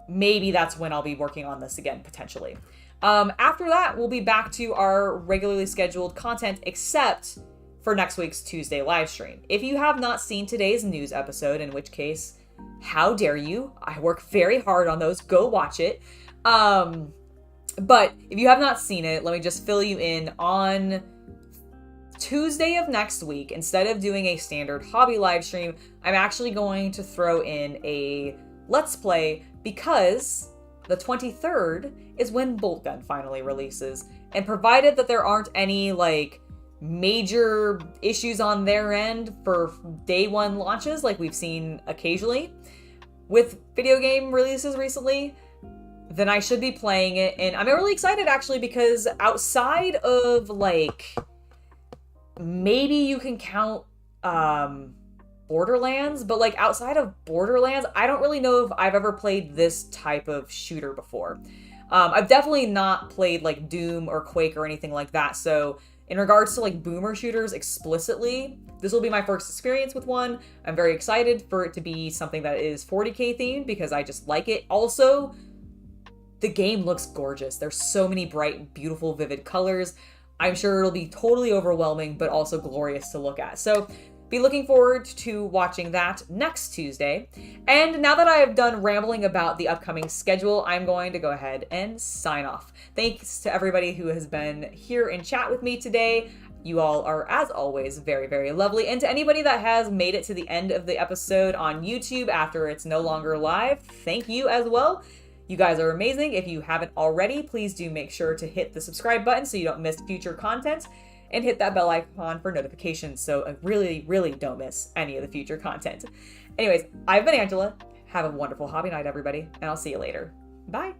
maybe that's when I'll be working on this again, potentially. After that, we'll be back to our regularly scheduled content, except for next week's Tuesday live stream. If you have not seen today's news episode, in which case, how dare you? I work very hard on those. Go watch it. But if you have not seen it, let me just fill you in. On Tuesday of next week, instead of doing a standard hobby live stream, I'm actually going to throw in a Let's Play, because the 23rd is when Bolt Gun finally releases. And provided that there aren't any, like, major issues on their end for day one launches like we've seen occasionally with video game releases recently, then I should be playing it. And I'm really excited actually because outside of like, maybe you can count Borderlands, but like outside of Borderlands, I don't really know if I've ever played this type of shooter before. I've definitely not played like Doom or Quake or anything like that. So in regards to like boomer shooters explicitly, this will be my first experience with one. I'm very excited for it to be something that is 40K themed because I just like it. Also, the game looks gorgeous. There's so many bright, beautiful, vivid colors. I'm sure it'll be totally overwhelming, but also glorious to look at. So be looking forward to watching that next Tuesday. And now that I have done rambling about the upcoming schedule, I'm going to go ahead and sign off. Thanks to everybody who has been here in chat with me today. You all are, as always, very, very lovely. And to anybody that has made it to the end of the episode on YouTube after it's no longer live, thank you as well. You guys are amazing. If you haven't already, please do make sure to hit the subscribe button so you don't miss future content, and hit that bell icon for notifications so I really, really don't miss any of the future content. Anyways, I've been Angela. Have a wonderful hobby night, everybody, and I'll see you later. Bye.